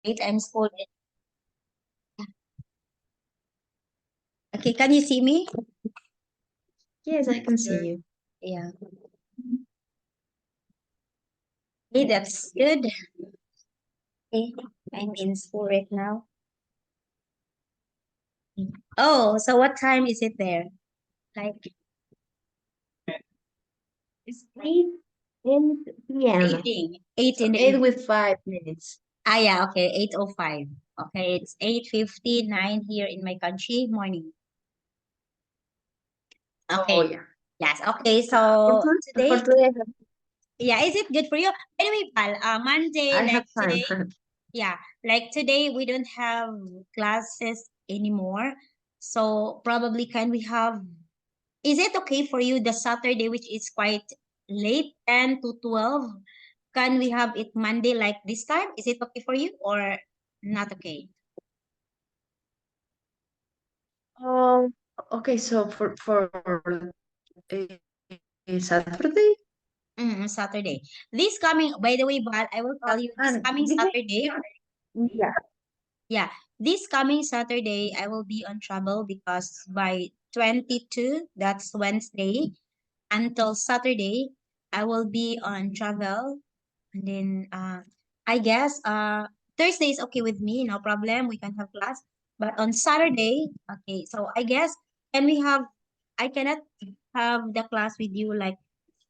Wait, I'm scrolling. Okay, can you see me? Yes, I can see you. Yeah. Okay, that's good. Okay, I'm in school right now. Oh, so what time is it there? Like It's 8 p.m. evening, 8 So in the 8 evening. with 5 minutes. Ah, yeah, okay, 8:05. Okay, it's 8:59 here in my country morning. Oh, Okay, yeah. yes, okay, For so today, for today, today yeah, is it good for you? Anyway, Val, Monday, I like have today, time. yeah, like today we don't have classes anymore. So probably can we have, is it okay for you the Saturday, which is quite late, 10 to 12? Can we have it Monday like this time? Is it okay for you or not okay? Um, okay, so for a, a Saturday, Saturday. This coming, by the way, Val, I will tell you this and coming this is, Saturday. yeah. Yeah, this coming Saturday, I will be on travel because by 22, that's Wednesday, until Saturday, I will be on travel. And then I guess Thursday is okay with me, no problem. We can have class. But on Saturday, okay, so I guess can we have I cannot have the class with you like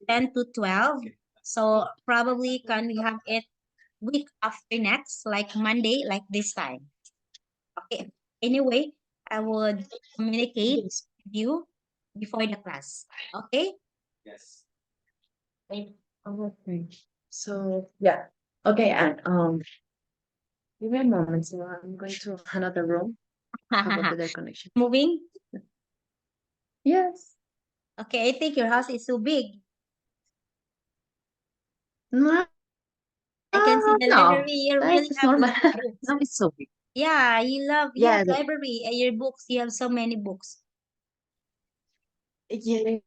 10 to 12. So probably can we have it week after next, like Monday, like this time. Okay. Anyway, I would communicate with you before the class. Okay? Okay. So yeah. Okay, and give me a moment. So I'm going to another room to have a better connection. Moving. Yes. Okay, I think your house is so big. No, I can see the no, library. You really that's have a normal. lot of books. No, it's so big. Yeah, you have Yeah, library and your books. You have so many books. yeah.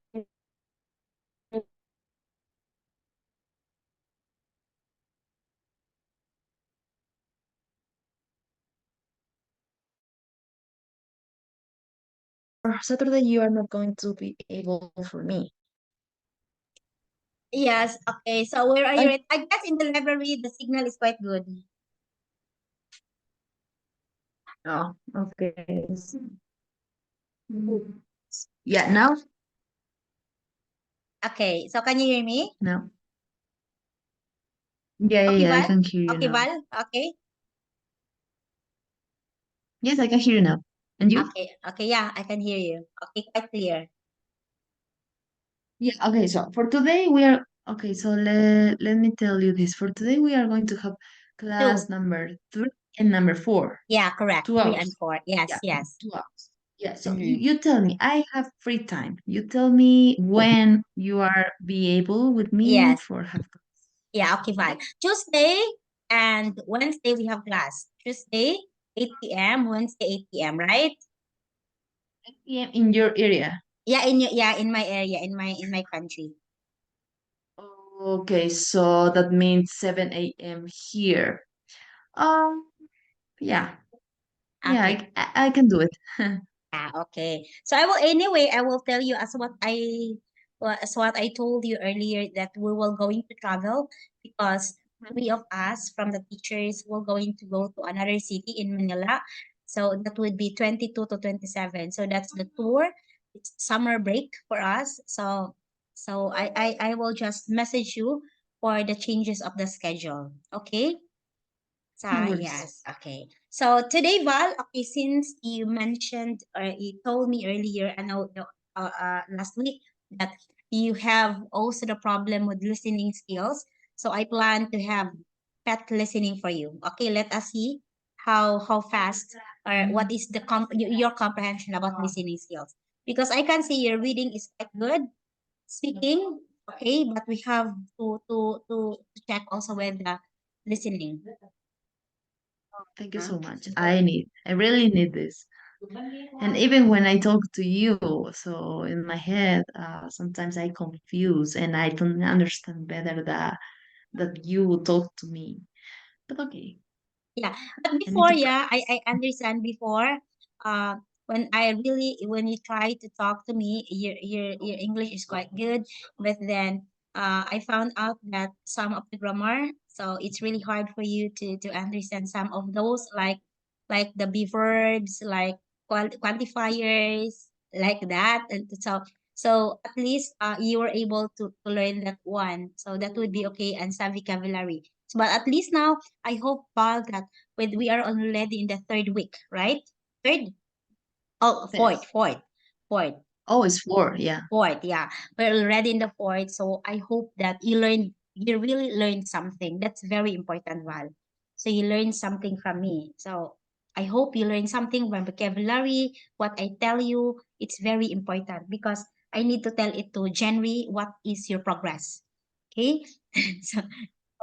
For Saturday, you are not going to be able for me. Yes, okay. So where are you I at? I guess in the library the signal is quite good. Oh, okay. Yeah, now? Okay, so can you hear me? No. Yeah, yeah, Okay, yeah, I Val? can hear you Okay, now. Val? Okay. Yes, I can hear you now. And you? Okay, okay, yeah, I can hear you. Okay, quite clear. Yeah, okay, so for today okay, so let me tell you this. For today we are going to have Two. class number 3 and number 4. Yeah, correct. 2 Three and hours. four. Yes, Yeah, yes. 2 hours. Yeah, so Mm-hmm. you tell me, I have free time. You tell me when you are be able with me Yes. for have class. Yeah, okay, fine. Tuesday and Wednesday we have class. Tuesday, 8 p.m., Wednesday, 8 p.m., right? PM in your area. Yeah, in my area, in my country. Okay, so that means 7 a.m. here. Um, yeah, yeah, Okay. I can do it. Ah, okay. So I will tell you as what I told you earlier that we will going to travel because three of us from the teachers will going to go to another city in Manila. So that would be 22 to 27. So that's the tour. It's summer break for us. So I will just message you for the changes of the schedule. Okay? So, No worries. yes, okay. So today, Val, okay, since you mentioned or you told me earlier, I know last week that you have also the problem with listening skills. So I plan to have pet listening for you. Okay, let us see how fast or what is the your comprehension about listening skills. Because I can see your reading is quite good, speaking, okay, but we have to check also with the listening. Thank you so much. I really need this. And even when I talk to you, so in my head, sometimes I confuse and I don't understand better that you talk to me. But okay. Yeah, but I need before, to yeah, practice. I understand before. Uh, when you try to talk to me, your English is quite good, but then I found out that some of the grammar, so it's really hard for you to understand some of those, like the be verbs, like quantifiers, like that, and so at least you were able to learn that one, so that would be okay, and some vocabulary. So, but at least now I hope, Paul, that when we are already in the third week, right? Third? Oh, fourth, Yes. fourth, fourth, Oh, it's four. Yeah. fourth. Yeah, we're already in the fourth. So I hope that you really learned something. That's very important, Val. So you learned something from me. So I hope you learned something from vocabulary. What I tell you, it's very important because I need to tell it to January what is your progress. Okay? So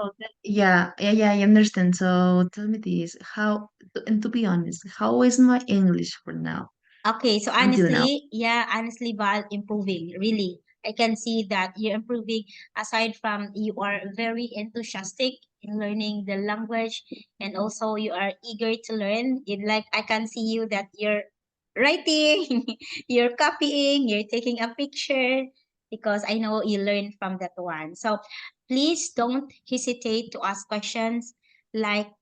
Oh, yeah, yeah, yeah, I understand. So tell me this, how, and to be honest, how is my English for now, okay, so until now? honestly, yeah, honestly, Val, improving, really. I can see that you're improving. Aside from you are very enthusiastic in learning the language, and also you are eager to learn. It like I can see you that you're writing, you're copying, you're taking a picture because I know you learn from that one. So please don't hesitate to ask questions like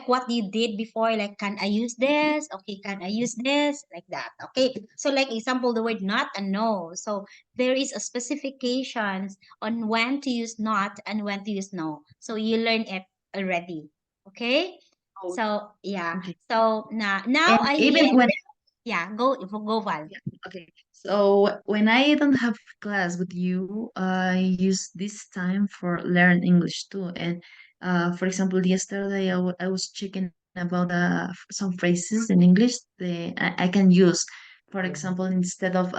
what you did before, like can I use this, okay, can I use this, like that, okay. So like example, the word not and no, so there is a specifications on when to use not and when to use no, so you learn it already, okay. Oh, So yeah, okay. so now And I even hear, when, yeah, go Val. yeah, okay. So when I don't have class with you, I use this time for learn English too. And for example, yesterday I was checking about some phrases in English I can use. For example, instead of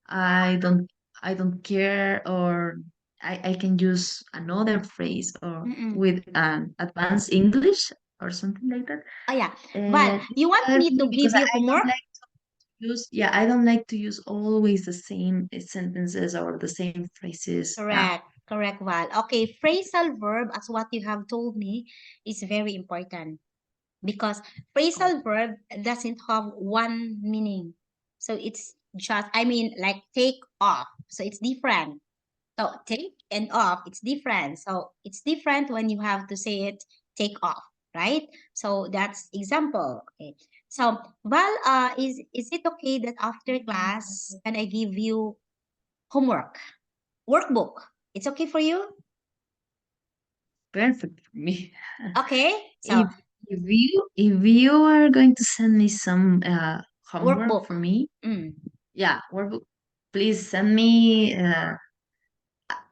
I don't I don't care, or I can use another phrase or Mm-mm. with an advanced English or something like that. Oh yeah, Val, And it you want helped me to me give because you I don't homework? like to use, yeah, I don't like to use always the same sentences or the same phrases. Yeah. Correct, correct, Val. Okay, phrasal verb, as what you have told me, is very important because Oh, phrasal verb doesn't have one meaning. So it's just, I mean, like take off. So it's different. So take and off, it's different. So it's different when you have to say it take off, right? So that's example. Okay. So Val, is it okay that after class can I give you homework, workbook? It's okay for you? perfect for me. Okay. So If if you are going to send me some homework workbook. for me, Mm. yeah, workbook, please send me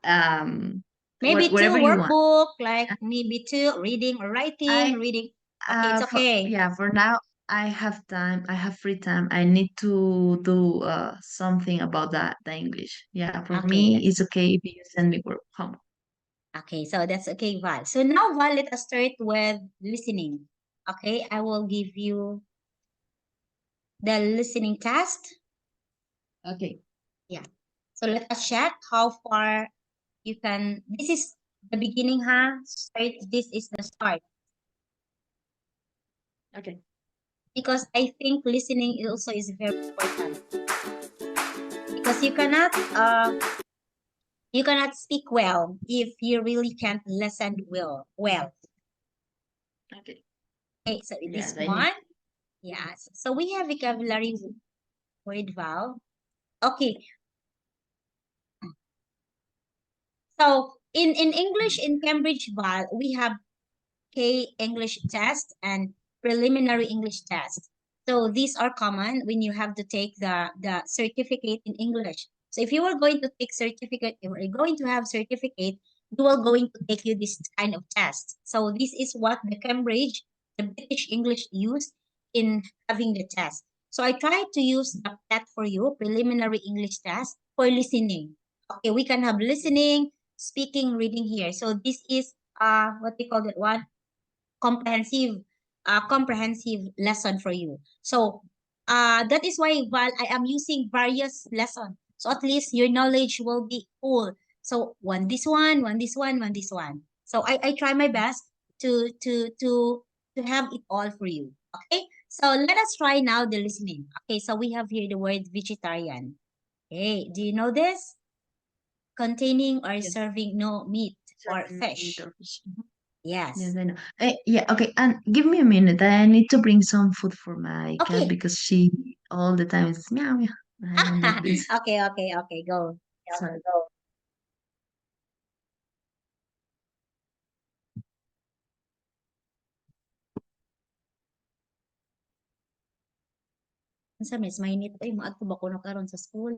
um Maybe two whatever you want. workbook, like maybe two reading or writing, I reading. Okay, it's for okay. yeah, for now I have time. I have free time. I need to do something about the English. Yeah, for Okay, me that's it's okay if you send me work home. okay. So that's okay, Val. So now, Val, let us start with listening. Okay, I will give you the listening test. Okay. Yeah. So let us check how far you can. This is the beginning, huh? Start. This is the start Okay. because I think listening is also is very important because you cannot speak well if you really can't listen well. Well, Okay. okay. So this Yes, I need. one, yes. So we have vocabulary word vowel. Okay. So in English in Cambridge Val, we have K English test and preliminary English test. So these are common when you have to take the certificate in English. So if you are going to take certificate, if you're going to have certificate, you are going to take you this kind of test. So this is what the Cambridge, the British English use in having the test. So I tried to use that for you, preliminary English test for listening. Okay, we can have listening, speaking, reading here. So this is what they call that one, comprehensive comprehensive lesson for you. So that is why while I am using various lessons, so at least your knowledge will be full. So one this one, one this one, one this one. So I try my best to have it all for you. Okay, so let us try now the listening. Okay, so we have here the word vegetarian. Hey, do you know this? Containing or Yes. serving no meat or Serving meat fish. or fish. Yes, Yes. I know. Yeah, okay. And give me a minute. I need to bring some food for my cat Okay. because she all the time is meow meow. I don't need this. Okay, okay, okay, go. Sorry. Unsa miss mainit ay maadto ba kuno karon sa school?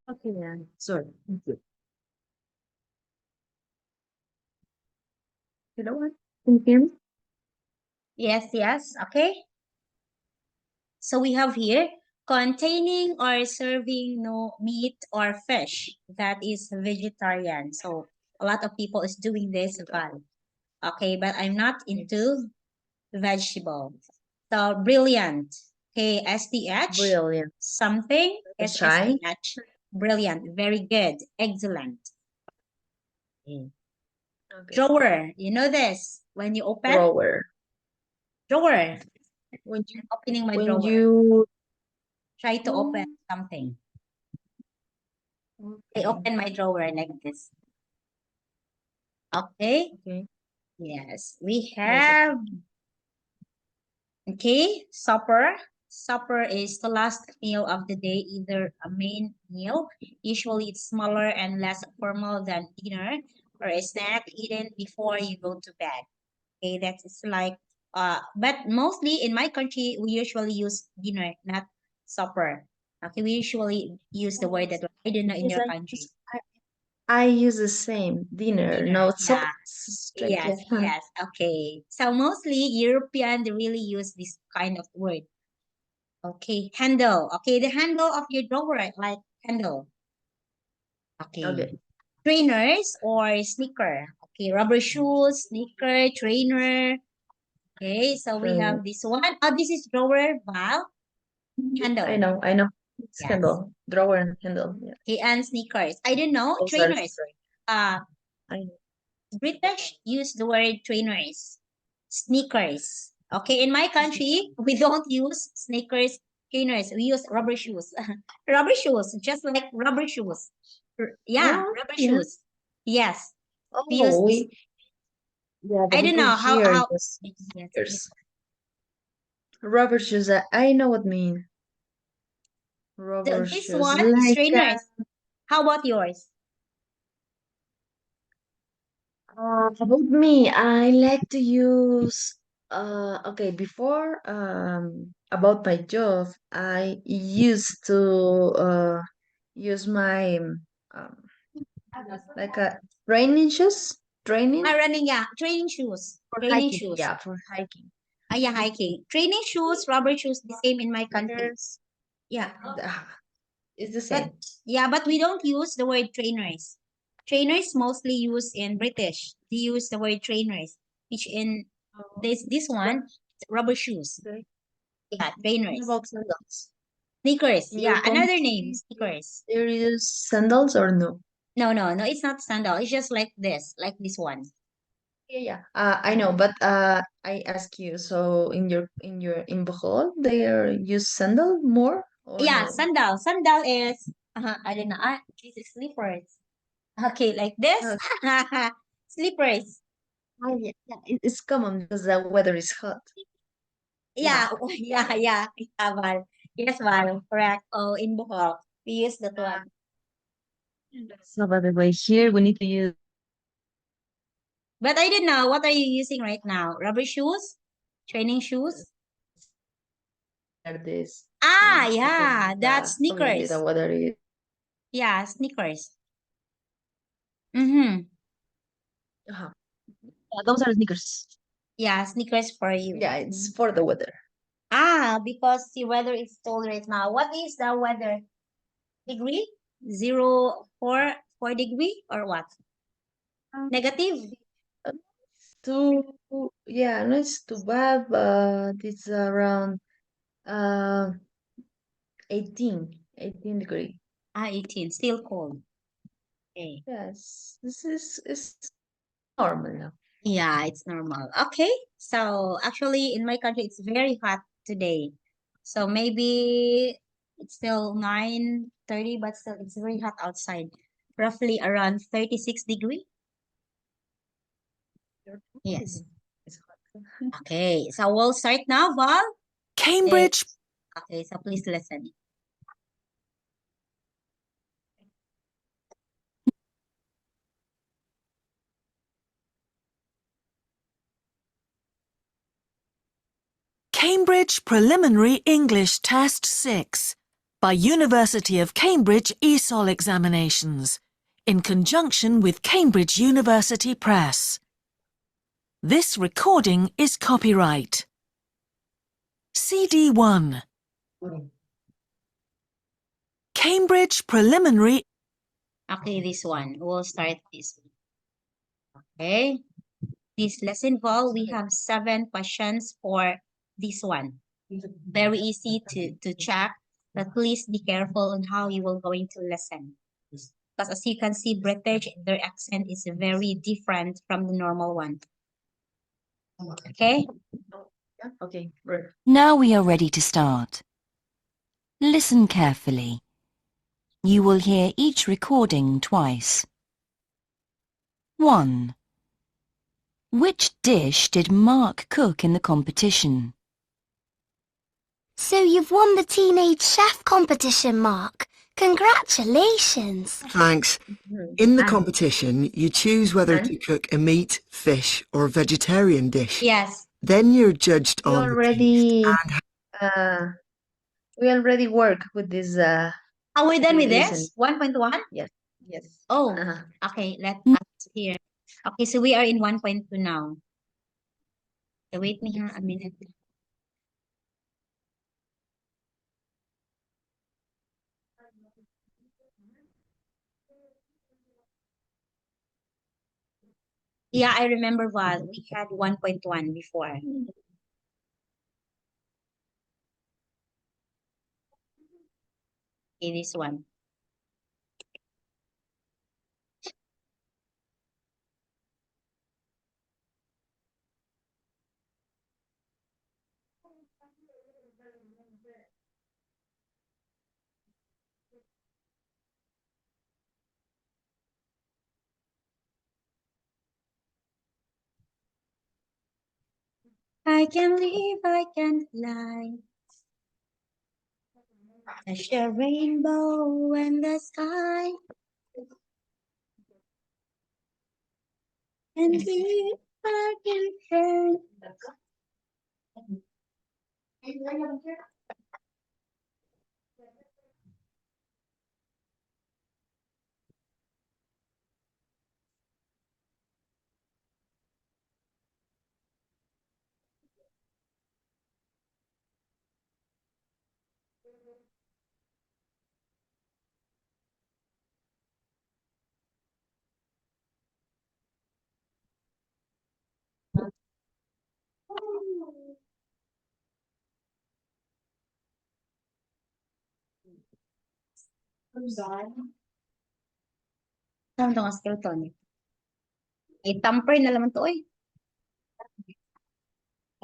Okay, yeah. Sorry. Thank you. You know what? Can you hear me? Yes, yes. Okay. So we have here containing or serving no meat or fish. That is vegetarian. So a lot of people is doing this, Val. Okay, but I'm not Yes. into vegetable. So brilliant. KSDH. Brilliant. Something Let's try. SSDH. Brilliant. Very good. Excellent. Okay. Okay. Drawer. You know this. When you open Drawer. drawer. When you I'm opening my when drawer. you Try to open oh, something. I okay. open my drawer like this. Okay. Okay. Yes. We Yes, have, okay. okay, supper. Supper is the last meal of the day, either a main meal. Usually it's smaller and less formal than dinner, or a snack eaten before you go to bed. Okay, that's like but mostly in my country we usually use dinner, not supper. Okay, we usually use the word that I don't know in Yes, your country. I use the same dinner. Dinner, No, supper yeah. strictly. Yes, yes. Okay. So mostly European they really use this kind of word. Okay, handle. Okay, the handle of your drawer, like handle. Okay. Okay. Trainers or sneaker. Okay, rubber shoes, sneaker, trainer. Okay, so we Train. have this one. Oh, this is drawer, Val. Handle. I know. It's Yes. handle, drawer and handle. Yeah, Okay, and sneakers. I don't know. those are Trainers. straight. Uh, I know. British use the word trainers. Sneakers. Okay, in my country, we don't use sneakers, trainers. We use rubber shoes. Rubber shoes, just like rubber shoes. Yeah, Oh, rubber yeah. shoes. Yes, we use Oh, this. yeah, the I don't people know here how. use Yes, yes. sneakers. Rubber shoes. I know what mean. Rubber This shoes, one is like trainers. How about yours? about me, I like to use okay, before about my job, I used to use my um like a training shoes, training Running, yeah. Training shoes. for Training hiking. shoes. Yeah, for hiking. Yeah, hiking. Training shoes, rubber shoes, the same in my country. There's Yeah. it's the But same. yeah, but we don't use the word trainers. Trainers mostly use in British. They use the word trainers, which in this But one, rubber shoes. okay, Yeah, what trainers. about sandals? Sneakers. In your Yeah, another name, country, sneakers. there is sandals or no? No, no, no, it's not sandal. It's just like this one. Yeah, yeah. I know, but I ask you. So in Bohol, they are use sandal more or Yeah, no? sandal. Sandal is I don't know. This is slippers. Okay, like this. Uh, Slippers. yeah, yeah. It's common because the weather is hot. Yeah, Yeah. yeah. Val. Yes, Val. Correct. Oh, in Bohol, we use that one. So by the way, here we need to use But I don't know. What are you using right now? Rubber shoes? Training shoes? this. Ah, Yeah, because yeah. That's obviously the sneakers. weather is. Yeah, sneakers. Mm-hmm. Uh-huh. Yeah, those are sneakers. Yeah, sneakers for you. Yeah, it's Mhm. for the weather. Because the weather is cold right now. What is the weather? Degree? Zero, four degree or what? Um, Negative? It's too, yeah, no, it's too bad, but it's around uh 18 degree. 18. Still cold. Okay. Yes, this is normal now. Yeah, it's normal. Okay. So actually in my country it's very hot today. So maybe it's still 9:30, but still it's very hot outside. Roughly around 36 degree. Yes. It's hot. Okay. So we'll start now, Val. Cambridge It's okay, so please listen. Cambridge Preliminary English Test 6 by University of Cambridge ESOL examinations in conjunction with Cambridge University Press. This recording is copyright. CD1 Cambridge Preliminary Okay, this one. We'll start this one. Okay. This lesson, Val, we have 7 questions for this one. Very easy to check, but please be careful on how you will going to listen. Because as you can see, British, their accent is very different from the normal one. Okay? Yeah, okay, right. Now we are ready to start. Listen carefully. You will hear each recording twice. 1. Which dish did Mark cook in the competition? So you've won the Teenage Chef competition, Mark. Congratulations. Thanks. Mhm. In the And competition, you choose whether and to cook a meat, fish, or vegetarian dish. Yes. Then you're judged we on the taste already and uh we already work with this Are we done with listen. this? 1.1? Yes, yes. Oh, Uh-huh. okay. Let us hear. Okay, so we are in 1.2 now. Okay, wait me a minute. Yeah, I remember, Val. We had 1.1 before. Okay, this one. I can live, I can fly. Touch the rainbow and the sky. And we I can turn. Saan ito nga skeleton? I-tamper na naman to eh.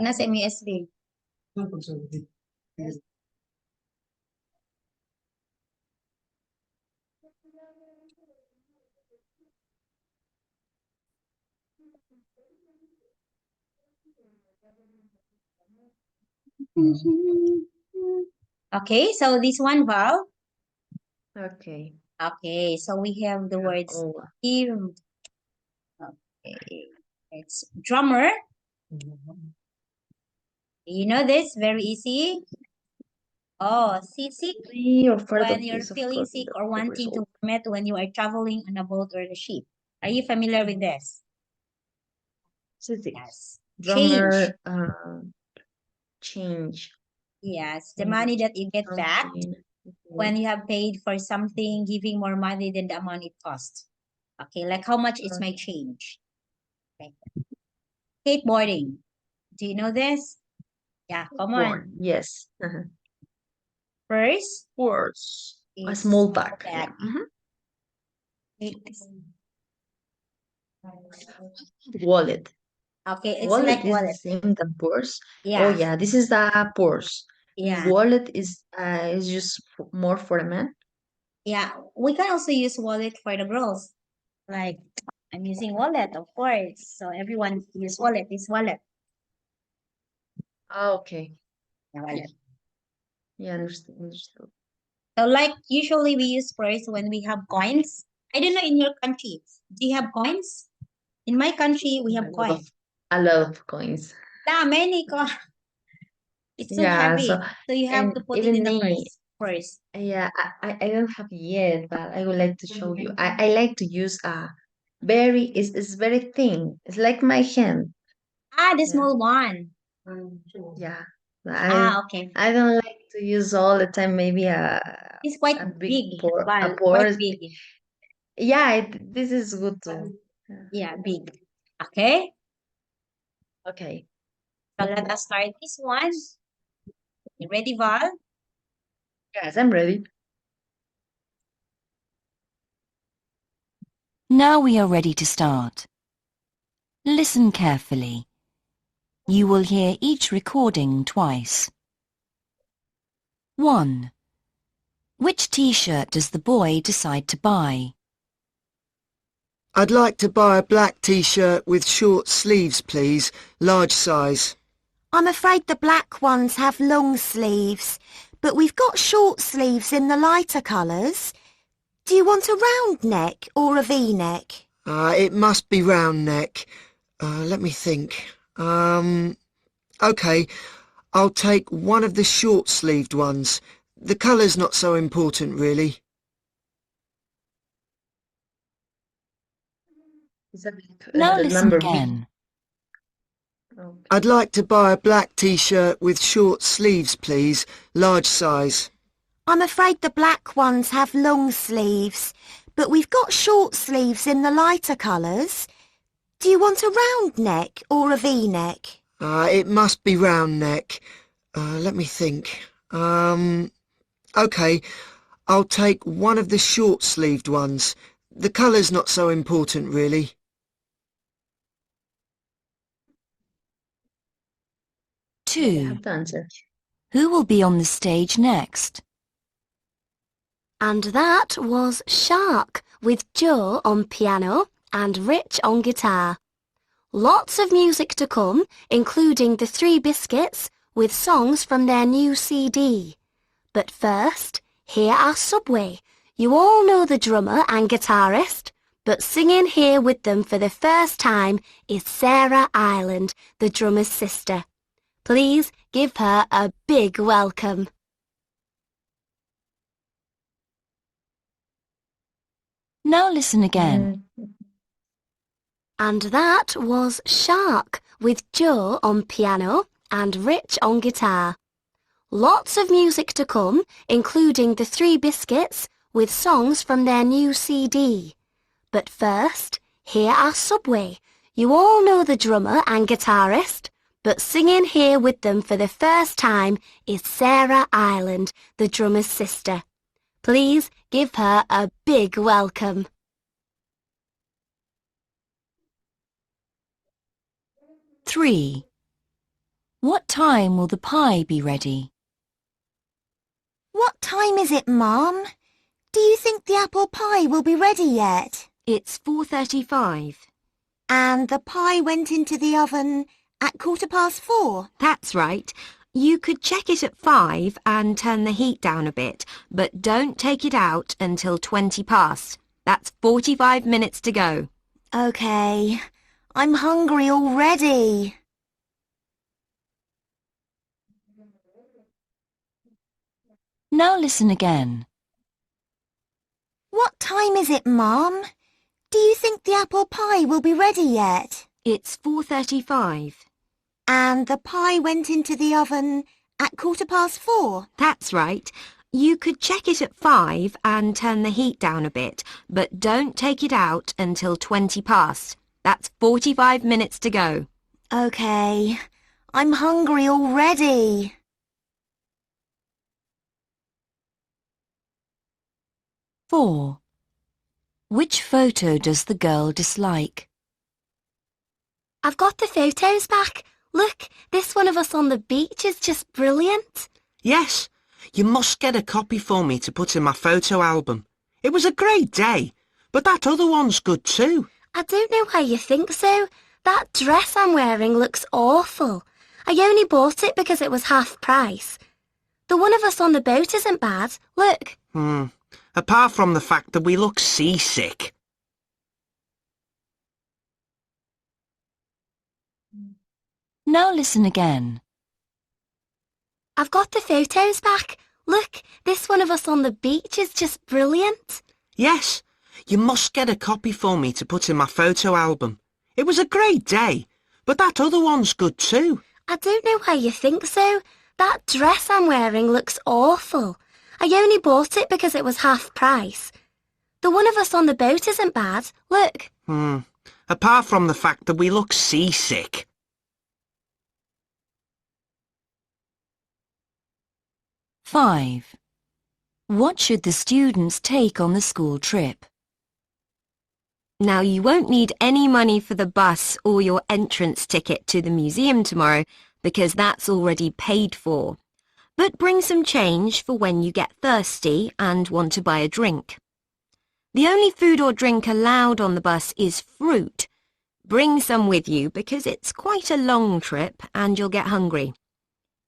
Nasa MUSB. Okay, so this one, Val. Okay. Okay, so we have the words Oh, give. Okay, it's drummer. You know this, very easy. Oh, seasick, 3 or 4 when you're piece of feeling clothing sick that or the wanting to result. vomit when you are traveling on a boat or a ship. Are you familiar with this? Yes. Change. Drummer change Yes, the money that you get back something. when you have paid for something, giving more money than the amount it cost. Okay, like how much is my change? Okay. Skateboarding. Do you know this? Yeah, come on. Yes. First Purse. A is small bag. bag. Yeah. It's- Wallet. Okay, it's Wallet like is the wallet. same than purse. Oh Yeah, yeah, this is the purse. yeah, Wallet is just more for a man. yeah. We can also use wallet for the girls. Like I'm using wallet, of course. So everyone use wallet. This wallet. Ah, okay. Yeah, wallet. Yeah, understood. So like usually we use purse when we have coins. I don't know in your country. Do you have coins? In my country, we have A lot of coins. a lot of coins. Yeah, many coins. It's too Yeah, so heavy. So you have and to put it even in the me, purse first. yeah, I don't have yet, but I would like to show you. I like to use a very is very thin. It's like my hand. Ah, the Yeah, small one. yeah. Ah, okay. I don't like to use all the time. Maybe It's quite a big big. a Well, quite purse. big. Yeah, this is good too. Yeah. Yeah, big. Okay. Okay. So let us start this one. You ready, Val? Yes, I'm ready. Now we are ready to start. Listen carefully. You will hear each recording twice. 1. Which t-shirt does the boy decide to buy? I'd like to buy a black t-shirt with short sleeves, please. Large size. I'm afraid the black ones have long sleeves, but we've got short sleeves in the lighter colours. Do you want a round neck or a V-neck? It must be round neck. Let me think. Okay. I'll take one of the short-sleeved ones. The colour's not so important, really. Is that Now the listen number V? again. Okay. I'd like to buy a black t-shirt with short sleeves, please. Large size. I'm afraid the black ones have long sleeves, but we've got short sleeves in the lighter colours. Do you want a round neck or a V-neck? It must be round neck. Let me think. Okay. I'll take one of the short-sleeved ones. The colour's not so important, really. Yeah, you 2. have to answer. Who will be on the stage next? And that was Shark with Joe on piano and Rich on guitar. Lots of music to come, including the Three Biscuits with songs from their new CD. But first, here are Subway. You all know the drummer and guitarist, but singing here with them for the first time is Sarah Ireland, the drummer's sister. Please give her a big welcome. Now listen again. And that was Shark with Joe on piano and Rich on guitar. Lots of music to come, including the Three Biscuits with songs from their new CD. But first, here are Subway. You all know the drummer and guitarist, but singing here with them for the first time is Sarah Ireland, the drummer's sister. Please give her a big welcome. Three. What time will the pie be ready? What time is it, Mum? Do you think the apple pie will be ready yet? It's 4:35. And the pie went into the oven at 4:15? That's right. You could check it at 5 and turn the heat down a bit, but don't take it out until 20 past. That's 45 minutes to go. OK. I'm hungry already. Now listen again. What time is it, Mum? Do you think the apple pie will be ready yet? It's 4:35. And the pie went into the oven at 4:15? That's right. You could check it at 5 and turn the heat down a bit, but don't take it out until 20 past. That's 45 minutes to go. OK. I'm hungry already. Four. Which photo does the girl dislike? I've got the photos back. Look, this one of us on the beach is just brilliant. Yes, you must get a copy for me to put in my photo album. It was a great day, but that other one's good too. I don't know why you think so. That dress I'm wearing looks awful. I only bought it because it was half price. The one of us on the boat isn't bad. Look. Apart from the fact that we look seasick. Now listen again. I've got the photos back. Look, this one of us on the beach is just brilliant. Yes, you must get a copy for me to put in my photo album. It was a great day, but that other one's good too. I don't know why you think so. That dress I'm wearing looks awful. I only bought it because it was half price. The one of us on the boat isn't bad. Look. Apart from the fact that we look seasick. 5. What should the students take on the school trip? Now, you won't need any money for the bus or your entrance ticket to the museum tomorrow because that's already paid for. But bring some change for when you get thirsty and want to buy a drink. The only food or drink allowed on the bus is fruit. Bring some with you because it's quite a long trip and you'll get hungry.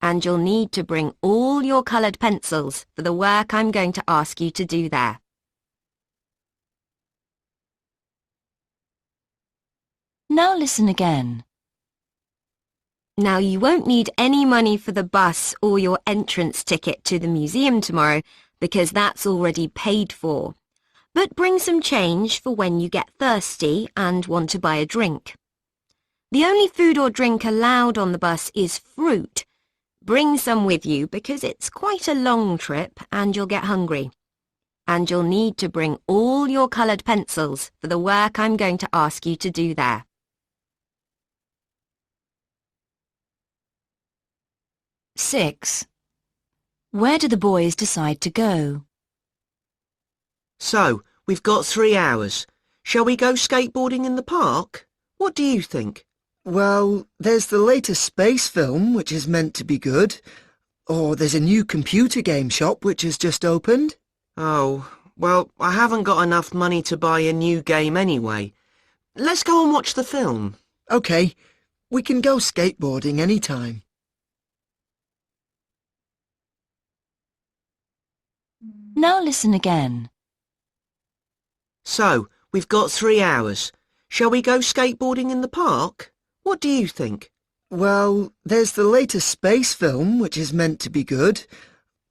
And you'll need to bring all your coloured pencils for the work I'm going to ask you to do there. Now listen again. Now, you won't need any money for the bus or your entrance ticket to the museum tomorrow because that's already paid for. But bring some change for when you get thirsty and want to buy a drink. The only food or drink allowed on the bus is fruit. Bring some with you because it's quite a long trip and you'll get hungry. And you'll need to bring all your coloured pencils for the work I'm going to ask you to do there. 6. Where do the boys decide to go? So, we've got 3 hours. Shall we go skateboarding in the park? What do you think? Well, there's the latest space film, which is meant to be good. Or there's a new computer game shop which has just opened. Oh, well, I haven't got enough money to buy a new game anyway. Let's go and watch the film. OK, we can go skateboarding any time. Now listen again. So, we've got 3 hours. Shall we go skateboarding in the park? What do you think? Well, there's the latest space film, which is meant to be good.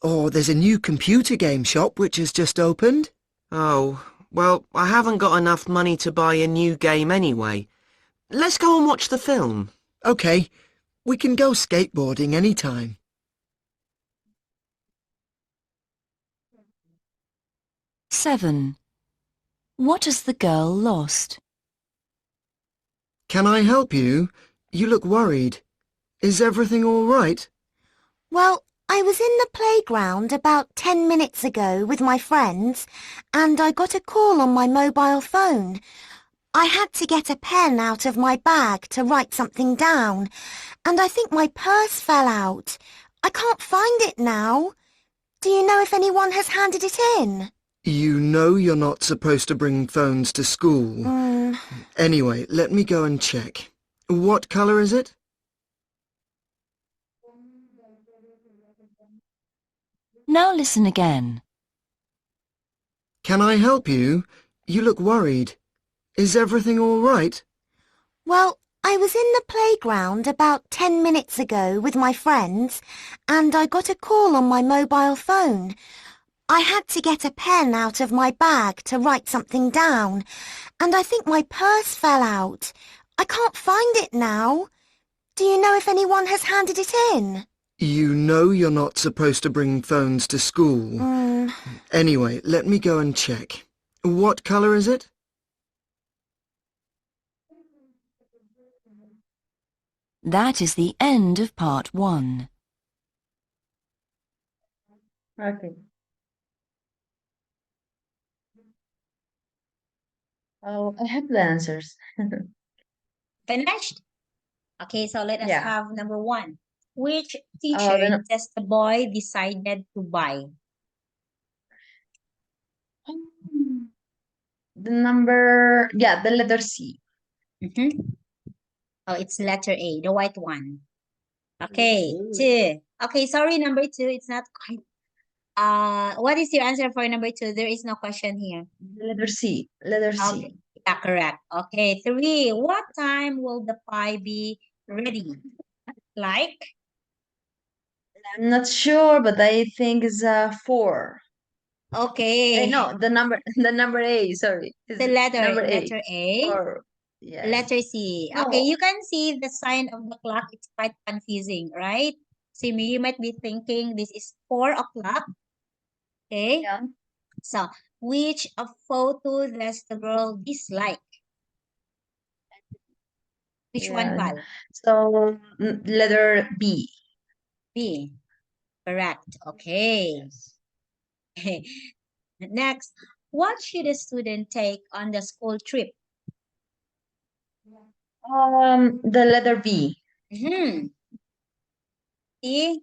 Or there's a new computer game shop which has just opened. Oh, well, I haven't got enough money to buy a new game anyway. Let's go and watch the film. OK, we can go skateboarding any time. Seven. What has the girl lost? Can I help you? You look worried. Is everything all right? Well, I was in the playground about 10 minutes ago with my friends, and I got a call on my mobile phone. I had to get a pen out of my bag to write something down, and I think my purse fell out. I can't find it now. Do you know if anyone has handed it in? You know you're not supposed to bring phones to school. Anyway, let me go and check. What colour is it? Now listen again. Can I help you? You look worried. Is everything all right? Well, I was in the playground about 10 minutes ago with my friends, and I got a call on my mobile phone. I had to get a pen out of my bag to write something down, and I think my purse fell out. I can't find it now. Do you know if anyone has handed it in? You know you're not supposed to bring phones to school. Anyway, let me go and check. What colour is it? That is the end of part 1. Okay. Oh, I have the answers. Finished? Okay, so let us Yeah. have number 1. Which Oh, t-shirt does the boy decided to buy? the number, yeah, the letter C. Oh, it's letter A, the white one. Okay, 2. Okay, sorry, number 2, it's not quite. What is your answer for number 2? There is no question here. The letter C. Letter C. Okay, yeah, correct. Okay, 3. What time will the pie be ready? Like? I'm not sure, but I think it's 4. Okay. No, the number the number A, sorry. Is The number A. letter A. Or yes. Letter C. No. Okay, you can see the sign of the clock. It's quite confusing, right? So you might be thinking this is 4 o'clock. Okay. Yeah. So, which of photo does the girl dislike? Which one, Yeah. Val? So letter B. B. Correct. Okay. Next, what should a student take on the school trip? The letter B. C.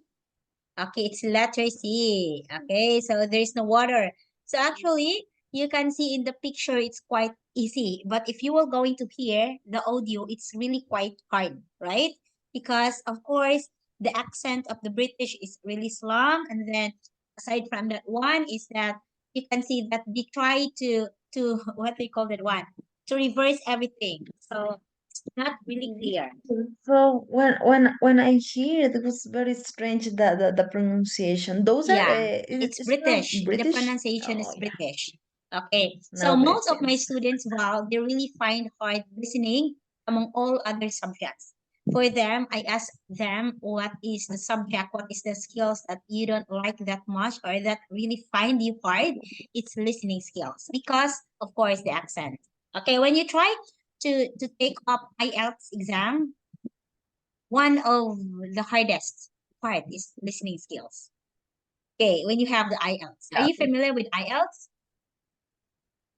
Okay, it's letter C. Okay, so there's no water. So actually, you can see in the picture, it's quite easy. But if you were going to hear the audio, it's really quite hard, right? Because, of course, the accent of the British is really slum. And then aside from that one is that you can see that they try to what they call that one? To reverse everything. So it's not really clear. So when I hear it, it was very strange the pronunciation. Those are Yeah, it's from British. The British. pronunciation is Oh yeah, British. Okay, so now most makes of my sense. students, Val, they really find hard listening among all other subjects. For them, I ask them what is the subject, what is the skills that you don't like that much or that really find you hard. It's listening skills because, of course, the accent. Okay, when you try to take up IELTS exam, one of the hardest part is listening skills. Okay, when you have the IELTS. Are Yeah. you familiar with IELTS?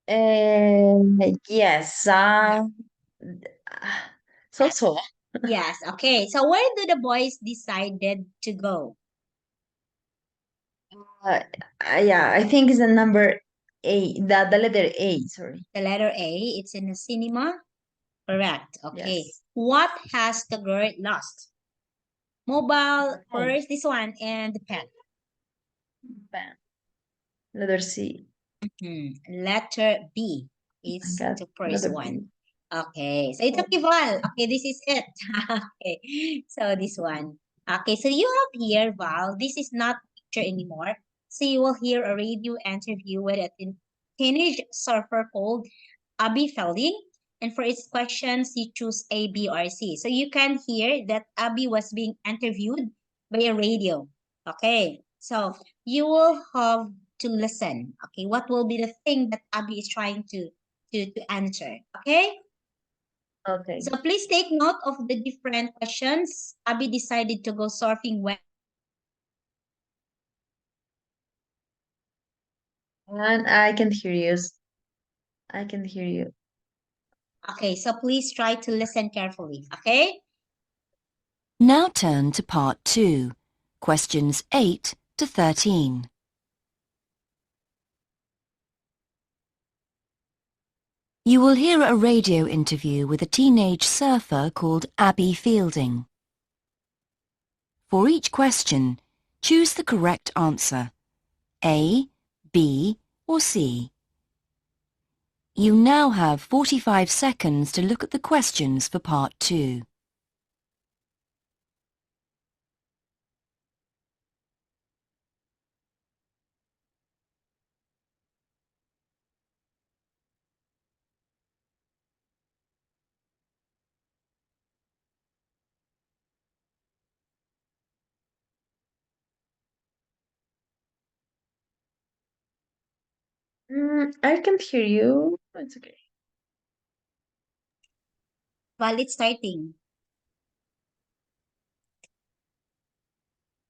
Yes. So. Yes, okay. So where do the boys decided to go? Uh, yeah, I think it's the number A, the letter A, sorry. The letter A, it's in the cinema. Correct. Okay. Yes. What has the girl lost? Mobile, Oh, purse, this one, and the pen. pen. Letter C. Letter B I is got the first letter one. B. Okay, so it's okay, Val. Okay, this is it. Okay, so this one. Okay, so you have here, Val. This is not picture anymore. So you will hear a radio interview with a teenage surfer called Abby Felding. And for its questions, you choose A, B, or C. So you can hear that Abby was being interviewed by a radio. Okay, so you will have to listen. Okay, what will be the thing that Abby is trying to answer? Okay, Okay. so please take note of the different questions. Abby decided to go surfing when. And I can hear you. I can hear you. Okay, so please try to listen carefully. Okay. Now turn to part 2, questions 8 to 13. You will hear a radio interview with a teenage surfer called Abby Fielding. For each question, choose the correct answer, A, B, or C. You now have 45 seconds to look at the questions for part 2. I can hear you. It's okay. While it's starting.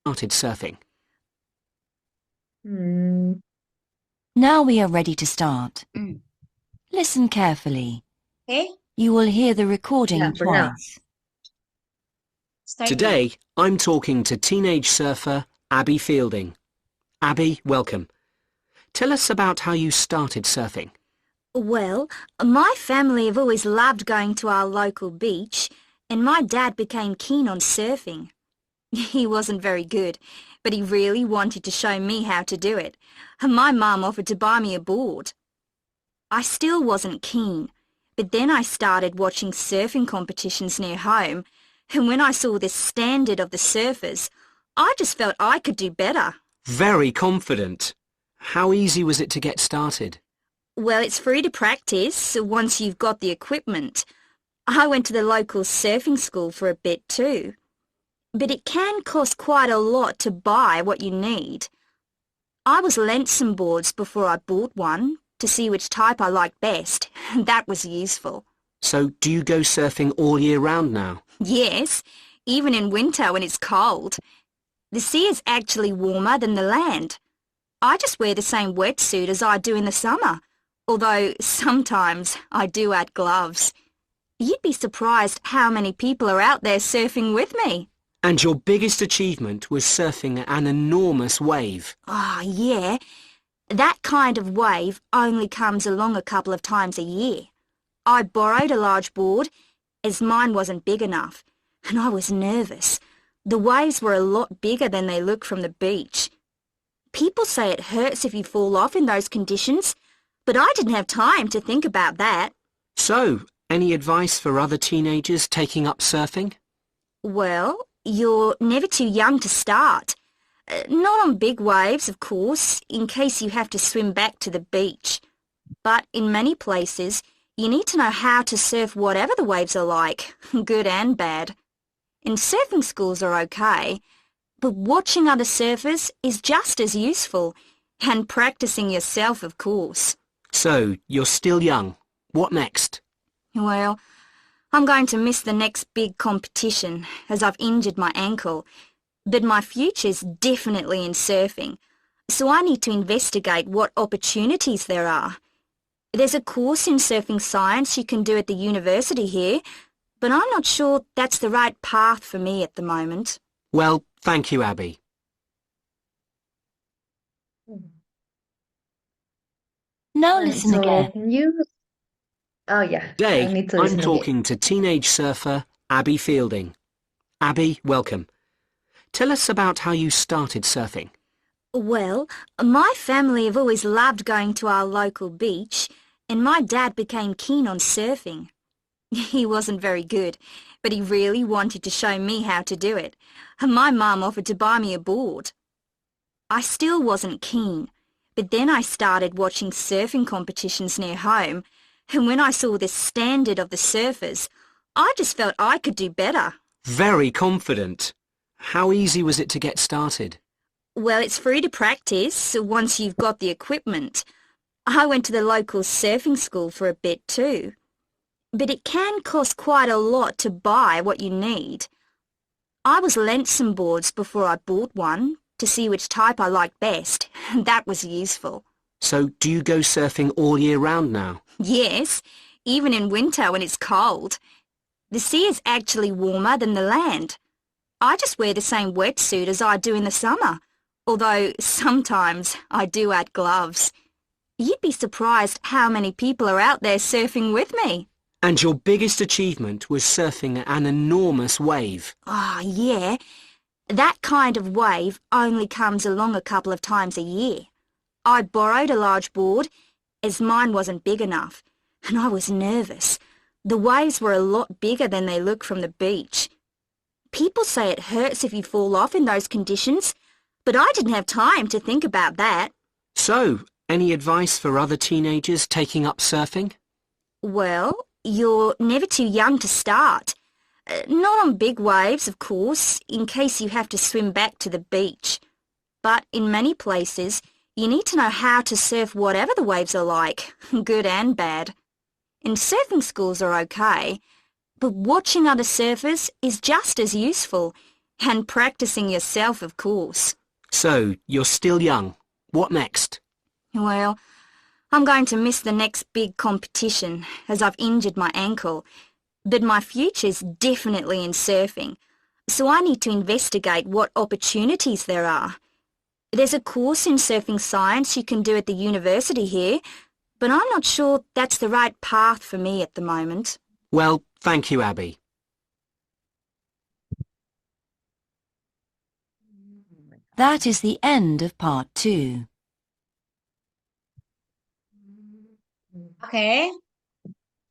Started surfing. Hmm. Now we are ready to start. Mm. Listen carefully. Okay, You will hear the recording Yeah, for now. twice. starting. Today, I'm talking to teenage surfer Abby Fielding. Abby, welcome. Tell us about how you started surfing. Well, my family have always loved going to our local beach, and my dad became keen on surfing. He wasn't very good, but he really wanted to show me how to do it, and my mum offered to buy me a board. I still wasn't keen, but then I started watching surfing competitions near home, and when I saw the standard of the surfers, I just felt I could do better. Very confident. How easy was it to get started? Well, it's free to practice once you've got the equipment. I went to the local surfing school for a bit too. But it can cost quite a lot to buy what you need. I was lent some boards before I bought one to see which type I liked best. That was useful. So, do you go surfing all year round now? Yes, even in winter when it's cold. The sea is actually warmer than the land. I just wear the same wetsuit as I do in the summer, although sometimes I do add gloves. You'd be surprised how many people are out there surfing with me. And your biggest achievement was surfing an enormous wave. Ah, yeah. That kind of wave only comes along a couple of times a year. I borrowed a large board, as mine wasn't big enough, and I was nervous. The waves were a lot bigger than they look from the beach. People say it hurts if you fall off in those conditions, but I didn't have time to think about that. So, any advice for other teenagers taking up surfing? Well, you're never too young to start. Not on big waves, of course, in case you have to swim back to the beach. But in many places, you need to know how to surf whatever the waves are like, good and bad. And surfing schools are okay, but watching other surfers is just as useful, and practicing yourself, of course. So, you're still young. What next? Well, I'm going to miss the next big competition, as I've injured my ankle. But my future's definitely in surfing, so I need to investigate what opportunities there are. There's a course in surfing science you can do at the university here, but I'm not sure that's the right path for me at the moment. Well, thank you, Abby. Now listen So again. can you? Oh yeah, I Today, need to I'm listen again. talking to teenage surfer Abby Fielding. Abby, welcome. Tell us about how you started surfing. Well, my family have always loved going to our local beach, and my dad became keen on surfing. He wasn't very good, but he really wanted to show me how to do it. And my mum offered to buy me a board. I still wasn't keen, but then I started watching surfing competitions near home, and when I saw the standard of the surfers, I just felt I could do better. Very confident. How easy was it to get started? Well, it's free to practice once you've got the equipment. I went to the local surfing school for a bit too. But it can cost quite a lot to buy what you need. I was lent some boards before I bought one to see which type I liked best, and that was useful. So, do you go surfing all year round now? Yes, even in winter when it's cold. The sea is actually warmer than the land. I just wear the same wetsuit as I do in the summer, although sometimes I do add gloves. You'd be surprised how many people are out there surfing with me. And your biggest achievement was surfing an enormous wave. Ah, yeah. That kind of wave only comes along a couple of times a year. I borrowed a large board, as mine wasn't big enough, and I was nervous. The waves were a lot bigger than they look from the beach. People say it hurts if you fall off in those conditions, but I didn't have time to think about that. So, any advice for other teenagers taking up surfing? Well, you're never too young to start. Not on big waves, of course, in case you have to swim back to the beach. But in many places, you need to know how to surf whatever the waves are like, good and bad. And surfing schools are okay, but watching other surfers is just as useful, and practicing yourself, of course. So, you're still young. What next? Well, I'm going to miss the next big competition, as I've injured my ankle. But my future's definitely in surfing, so I need to investigate what opportunities there are. There's a course in surfing science you can do at the university here, but I'm not sure that's the right path for me at the moment. Well, thank you, Abby. That is the end of part 2. Okay.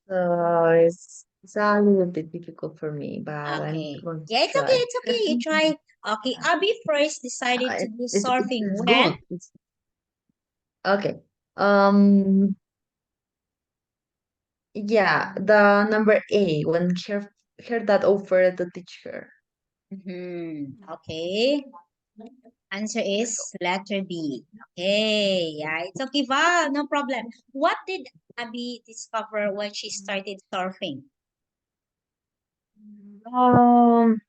So it's a little bit difficult for me, but I'm Okay. going to Yeah, it's okay. try. It's okay. You try. Okay. Abby first decided to do surfing It's when? good. Okay. Um, yeah, the number A, when her dad offered to teach her. Okay. Answer is letter B. Okay. Yeah, it's okay, Val. No problem. What did Abby discover when she started surfing? Um,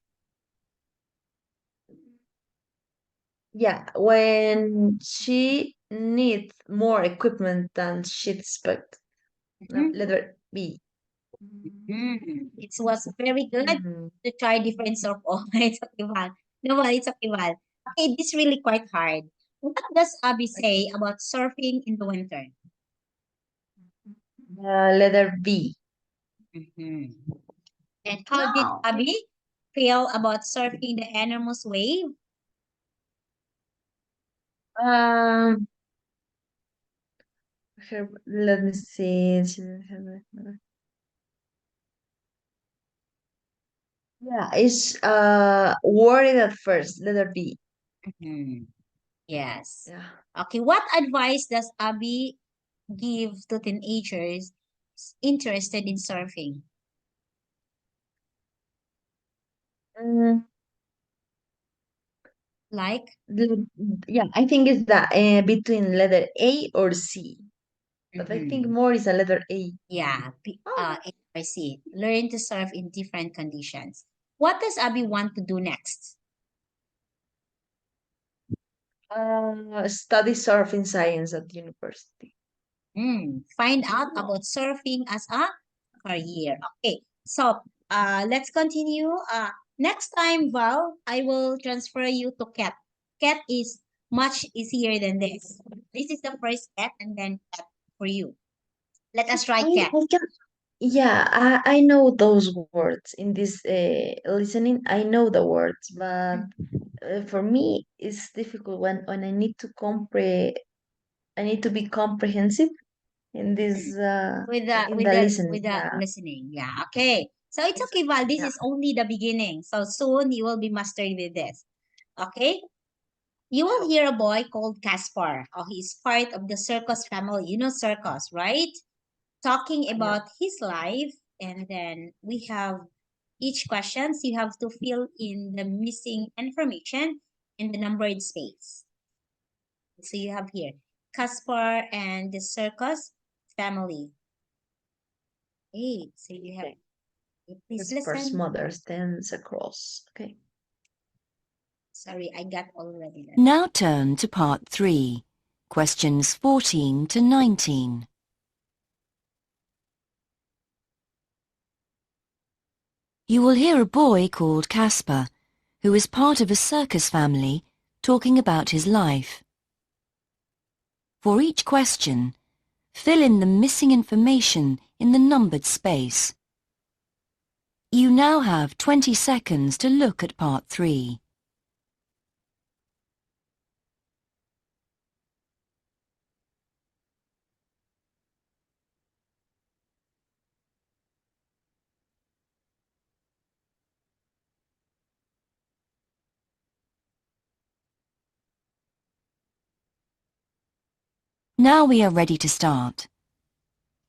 yeah, when she needs more equipment than she expected. Mhm. Letter B. It was very good Mhm. to try different surf. Oh, it's okay, Val. No, Val, it's okay, Val. Okay, this is really quite hard. What does Abby say about surfing in the winter? Letter B. Mhm. And how did Abby feel about surfing the enormous wave? Um, let me see. Yeah, it's worried at first. Letter B. Mhm. Yes. Yeah. Okay, what advice does Abby give to teenagers interested in surfing? Mm, Like, le- yeah, I think it's that between letter A or C. But I think mhm. more is a letter A. Yeah, Oh. I see. Learn to surf in different conditions. What does Abby want to do next? Study surfing science at university. Find out about surfing as a career. Okay, so let's continue. Next time, Val, I will transfer you to Cat. Cat is much easier than this. This is the first Cat and then Cat for you. Let us try Cat. I can, yeah, I know those words in this listening. I know the words, but for me, it's difficult when I need to be comprehensive in this in the listening. With the Yeah, listening. Yeah. Okay. So it's okay, Val. This yeah, is only the beginning. So soon you will be mastering with this. Okay. You will hear a boy called Caspar. Oh, he's part of the circus family. You know circus, right? Talking yeah. about his life, and then we have each questions. You have to fill in the missing information in the numbered space. So you have here Caspar and the circus family. Hey, so you have. Okay. Please This first listen. mother stands across. Okay. Sorry, I got already that. Now turn to part 3, questions 14 to 19. You will hear a boy called Caspar, who is part of a circus family, talking about his life. For each question, fill in the missing information in the numbered space. You now have 20 seconds to look at part 3. Now we are ready to start.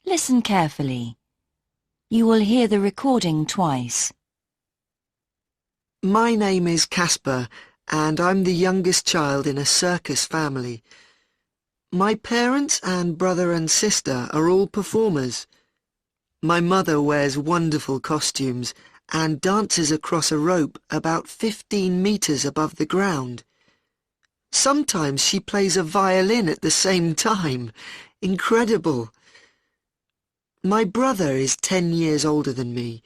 Listen carefully. You will hear the recording twice. My name is Casper, and I'm the youngest child in a circus family. My parents and brother and sister are all performers. My mother wears wonderful costumes and dances across a rope about 15 meters above the ground. Sometimes she plays a violin at the same time. Incredible. My brother is 10 years older than me,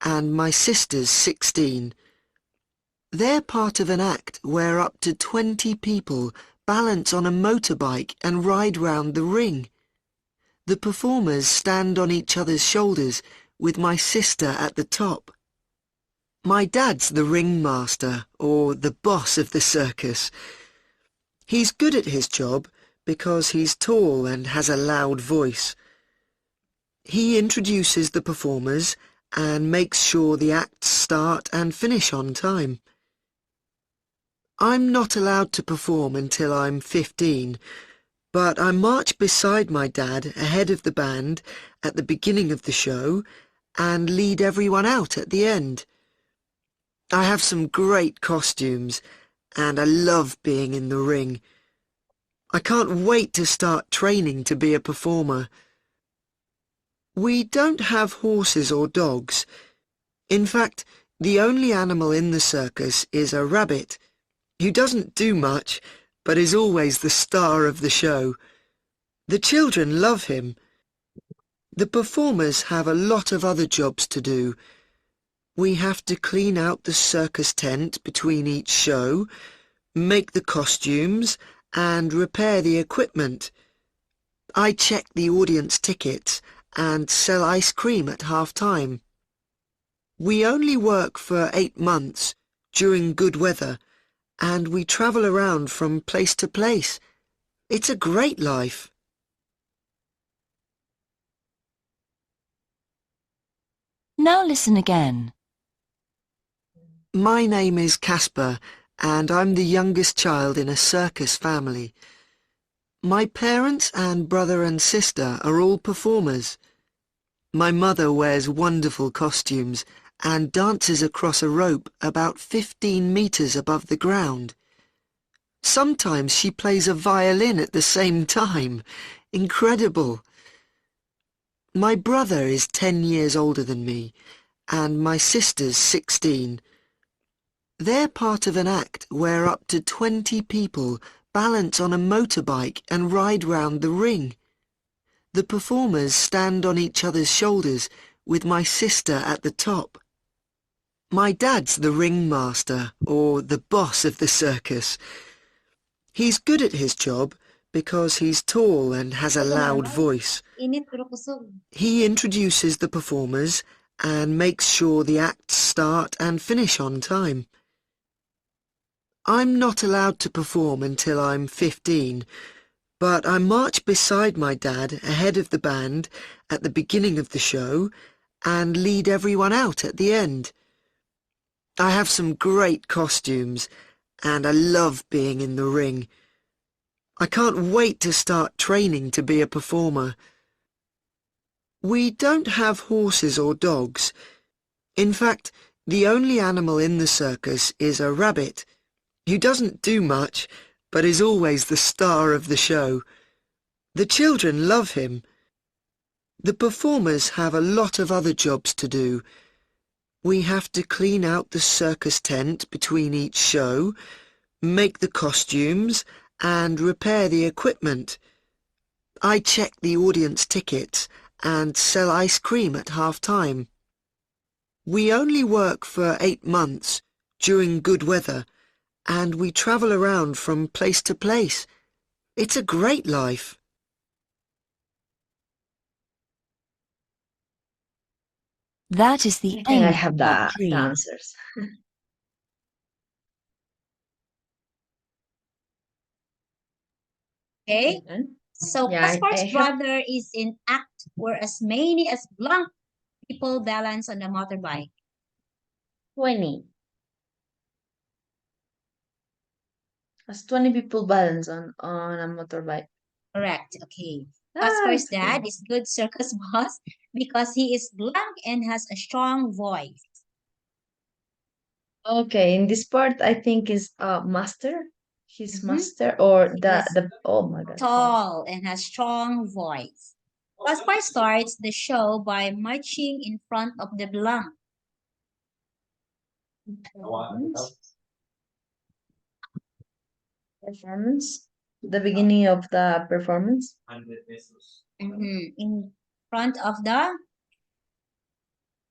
and my sister's 16. They're part of an act where up to 20 people balance on a motorbike and ride round the ring. The performers stand on each other's shoulders, with my sister at the top. My dad's the ringmaster, or the boss of the circus. He's good at his job because he's tall and has a loud voice. He introduces the performers and makes sure the acts start and finish on time. I'm not allowed to perform until I'm 15, but I march beside my dad ahead of the band at the beginning of the show and lead everyone out at the end. I have some great costumes and I love being in the ring. I can't wait to start training to be a performer. We don't have horses or dogs. In fact, the only animal in the circus is a rabbit, who doesn't do much, but is always the star of the show. The children love him. The performers have a lot of other jobs to do. We have to clean out the circus tent between each show, make the costumes, and repair the equipment. I check the audience tickets and sell ice cream at half-time. We only work for 8 months during good weather, and we travel around from place to place. It's a great life. Now listen again. My name is Casper, and I'm the youngest child in a circus family. My parents and brother and sister are all performers. My mother wears wonderful costumes and dances across a rope about 15 meters above the ground. Sometimes she plays a violin at the same time. Incredible. My brother is 10 years older than me, and my sister's 16. They're part of an act where up to 20 people balance on a motorbike and ride round the ring. The performers stand on each other's shoulders with my sister at the top. My dad's the ringmaster, or the boss of the circus. He's good at his job because he's tall and has a loud voice. Init pero kusog. He introduces the performers and makes sure the acts start and finish on time. I'm not allowed to perform until I'm 15, but I march beside my dad ahead of the band at the beginning of the show and lead everyone out at the end. I have some great costumes and I love being in the ring. I can't wait to start training to be a performer. We don't have horses or dogs. In fact, the only animal in the circus is a rabbit, who doesn't do much, but is always the star of the show. The children love him. The performers have a lot of other jobs to do. We have to clean out the circus tent between each show, make the costumes, and repair the equipment. I check the audience tickets and sell ice cream at half-time. We only work for 8 months during good weather, and we travel around from place to place. It's a great life. That is the I think I end have of part the 3. answers. Okay? So Yeah, Caspar's I have brother is in act where as many as blank people balance on the motorbike. 20. As 20 people balance on a motorbike. Correct. Okay. Ah, Caspar's it's dad cool. is good circus boss because he is blank and has a strong voice. Okay, in this part, I think is master. His Mhm. master or He the is the. Oh my God. tall and has strong voice. Caspar starts the show by marching in front of the blank. Performance. The beginning of the performance. In front of the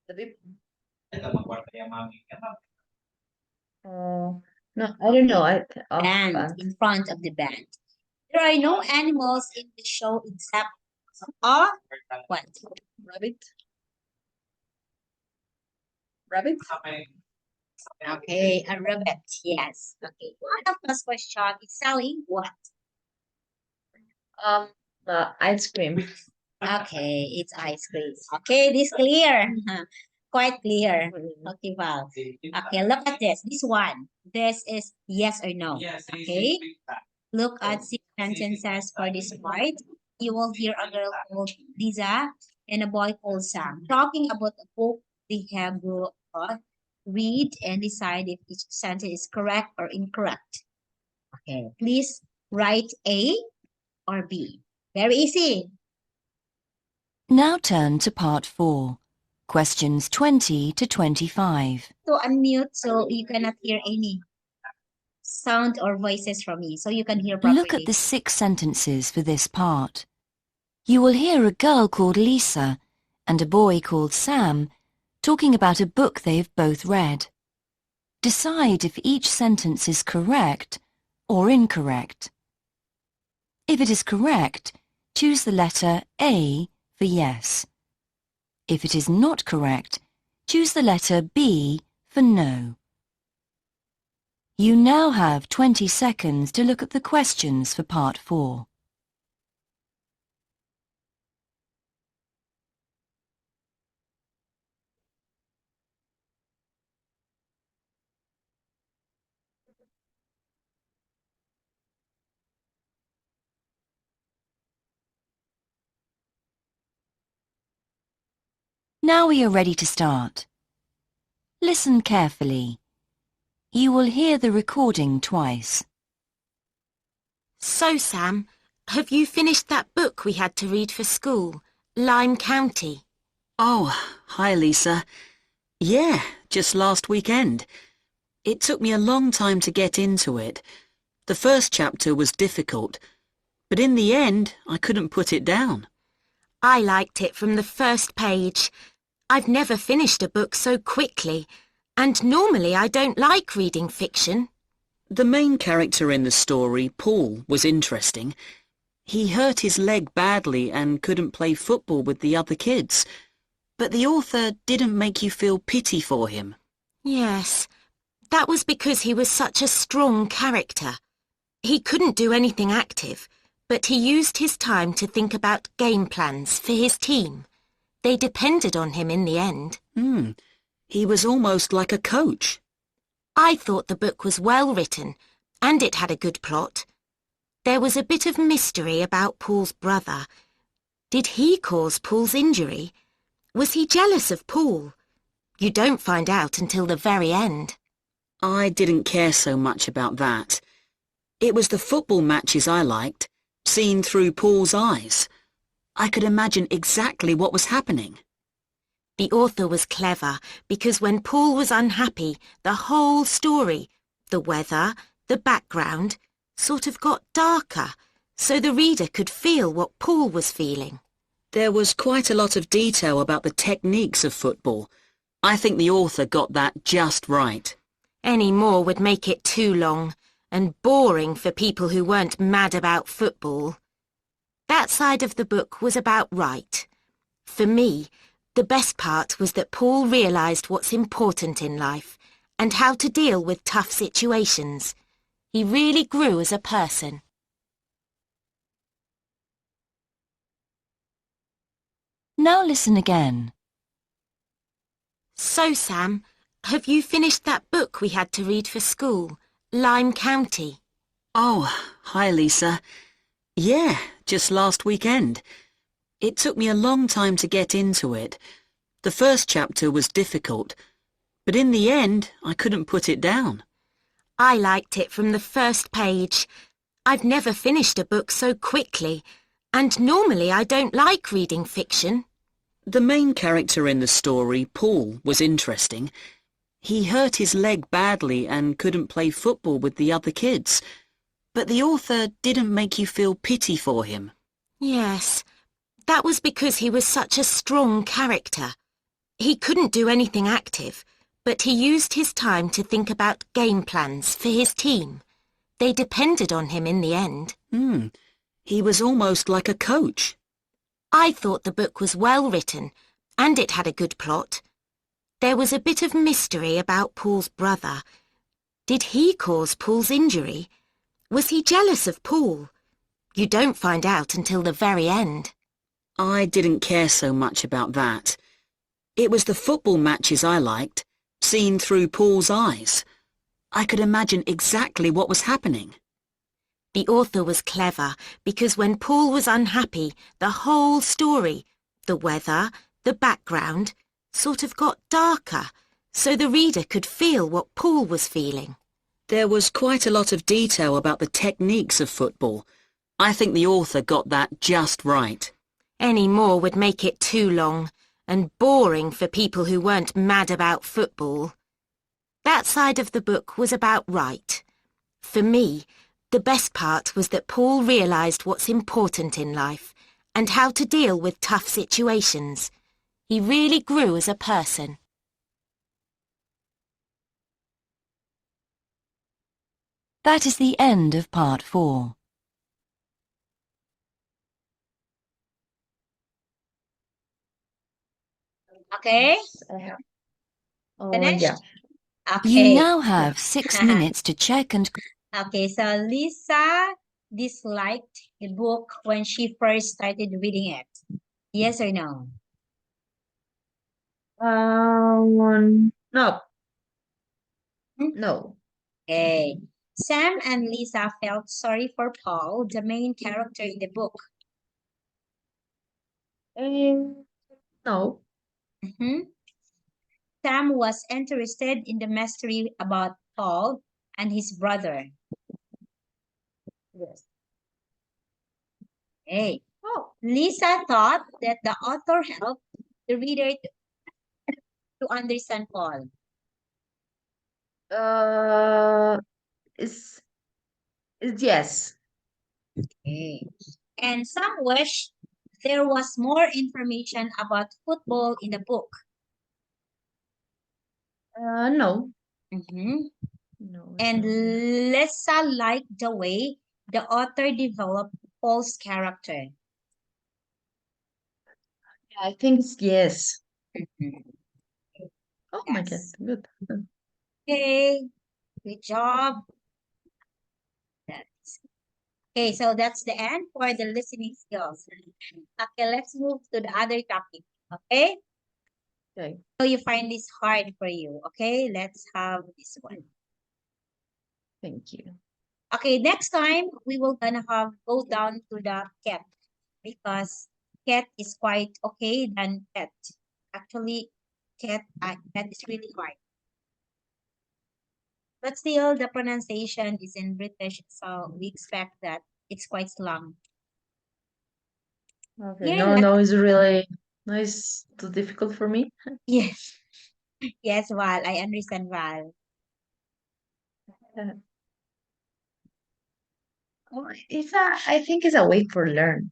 The people. No, I don't know. band. Band. In front of the band. There are no animals in the show except a what? Rabbit. Rabbit. Okay, a rabbit. Yes. Okay. One of us question is selling what? Ice cream. Okay, it's ice cream. Okay, this clear. Quite clear. Okay, Val. Okay, look at this. This one. This is yes or no. Okay. Look at 6 sentences for this part. You will hear a girl called Lisa and a boy called Sam talking about a book they have read and decide if each sentence is correct or incorrect. Okay, please write A or B. Very easy. Now turn to part 4. Questions 20 to 25. So unmute so you cannot hear any sound or voices from me, so you can hear properly. Look at the 6 sentences for this part. You will hear a girl called Lisa and a boy called Sam talking about a book they have both read. Decide if each sentence is correct or incorrect. If it is correct, choose the letter A for yes. If it is not correct, choose the letter B for no. You now have 20 seconds to look at the questions for part 4. Now we are ready to start. Listen carefully. You will hear the recording twice. So, Sam, have you finished that book we had to read for school, Lyme County? Oh, hi, Lisa. Yeah, just last weekend. It took me a long time to get into it. The first chapter was difficult, but in the end, I couldn't put it down. I liked it from the first page. I've never finished a book so quickly, and normally I don't like reading fiction. The main character in the story, Paul, was interesting. He hurt his leg badly and couldn't play football with the other kids. But the author didn't make you feel pity for him. Yes, that was because he was such a strong character. He couldn't do anything active, but he used his time to think about game plans for his team. They depended on him in the end. He was almost like a coach. I thought the book was well written, and it had a good plot. There was a bit of mystery about Paul's brother. Did he cause Paul's injury? Was he jealous of Paul? You don't find out until the very end. I didn't care so much about that. It was the football matches I liked, seen through Paul's eyes. I could imagine exactly what was happening. The author was clever because when Paul was unhappy, the whole story, the weather, the background, sort of got darker, so the reader could feel what Paul was feeling. There was quite a lot of detail about the techniques of football. I think the author got that just right. Any more would make it too long and boring for people who weren't mad about football. That side of the book was about right. For me, the best part was that Paul realised what's important in life and how to deal with tough situations. He really grew as a person. Now listen again. So, Sam, have you finished that book we had to read for school, Lime County? Oh, hi, Lisa. Yeah, just last weekend. It took me a long time to get into it. The first chapter was difficult, but in the end, I couldn't put it down. I liked it from the first page. I've never finished a book so quickly, and normally I don't like reading fiction. The main character in the story, Paul, was interesting. He hurt his leg badly and couldn't play football with the other kids. But the author didn't make you feel pity for him. Yes, that was because he was such a strong character. He couldn't do anything active, but he used his time to think about game plans for his team. They depended on him in the end. He was almost like a coach. I thought the book was well written, and it had a good plot. There was a bit of mystery about Paul's brother. Did he cause Paul's injury? Was he jealous of Paul? You don't find out until the very end. I didn't care so much about that. It was the football matches I liked, seen through Paul's eyes. I could imagine exactly what was happening. The author was clever because when Paul was unhappy, the whole story, the weather, the background, sort of got darker, so the reader could feel what Paul was feeling. There was quite a lot of detail about the techniques of football. I think the author got that just right. Any more would make it too long and boring for people who weren't mad about football. That side of the book was about right. For me, the best part was that Paul realised what's important in life and how to deal with tough situations. He really grew as a person. That is the end of part 4. Okay? Oh, Finished? yeah. You Okay. now have 6 minutes to check and... Okay, so Lisa disliked the book when she first started reading it. Yes or no? No. Hmm? No. Okay. Sam and Lisa felt sorry for Paul, the main character in the book. No. Mhm. Sam was interested in the mystery about Paul and his brother. Yes. Okay. Lisa thought that the author helped the reader to understand Paul. It's yes. Okay. And some wished there was more information about football in the book. No. Mhm. No, And it's not. Lessa liked the way the author developed Paul's character. I think it's yes. Mhm. Oh my God, Yes. good. Okay, good job. That's okay, so that's the end for the listening skills. Okay, let's move to the other topic. Okay, Okay, so you find this hard for you. Okay, let's have this one. thank you. Okay, next time we will gonna have go down to the cat because cat is quite okay than pet. Actually, cat is really hard. But still, the pronunciation is in British, so we expect that it's quite slang. Okay, Here in no, no, it's really, no, it's too difficult for me. yes, yes, Val, I understand Val. Uh, I think it's a way for learn.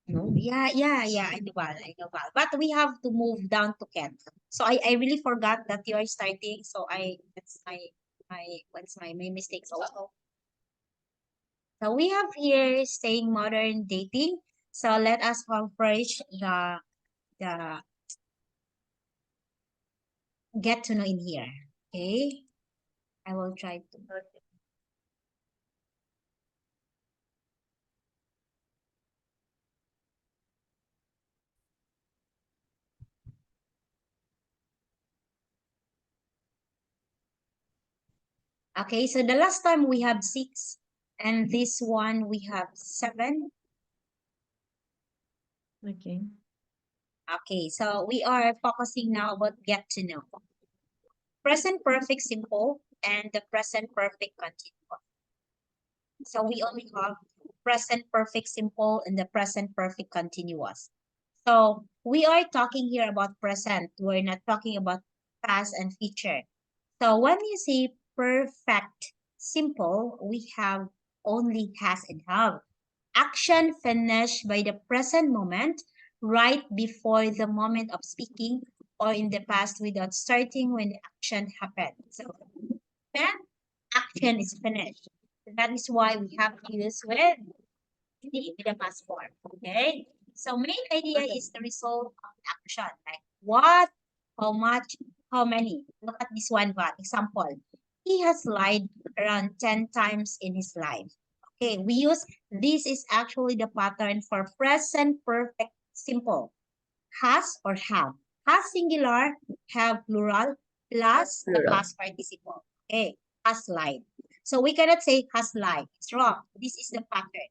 No. Yeah, I know Val. But we have to move down to Kent. So I really forgot that you are starting. So that's my mistakes also. So we have here staying modern dating. So let us have first the get to know in here. Okay. I will try to. Okay, so the last time we have 6 and this one we have 7. Okay. Okay, so we are focusing now about get to know. Present perfect simple and the present perfect continuous. So we only have present perfect simple and the present perfect continuous. So we are talking here about present. We're not talking about past and future. So when you say perfect simple, we have only has and have. Action finished by the present moment, right before the moment of speaking, or in the past without starting when the action happened. So when action is finished. That is why we have to use with the past form. Okay? So main idea Okay. is the result of action. Like what, how much, how many. Look at this one, but example. He has lied around 10 times in his life. Okay, we use this is actually the pattern for present perfect simple. Has or have. Has singular, have plural, plus the Plural. past participle. Okay, has lied. So we cannot say has lied. It's wrong. This is the pattern.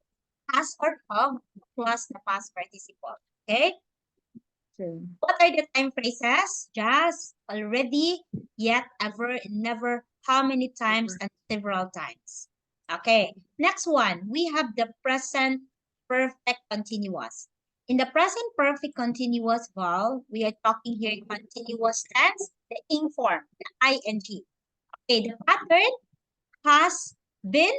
Has or have plus the past participle. Okay? Okay. What are the time phrases? Just, already, yet, ever, never, how many times, and several times. Okay. Next one, we have the present perfect continuous. In the present perfect continuous vowel, we are talking here continuous tense, the ing form, the ing. Okay, the pattern has been,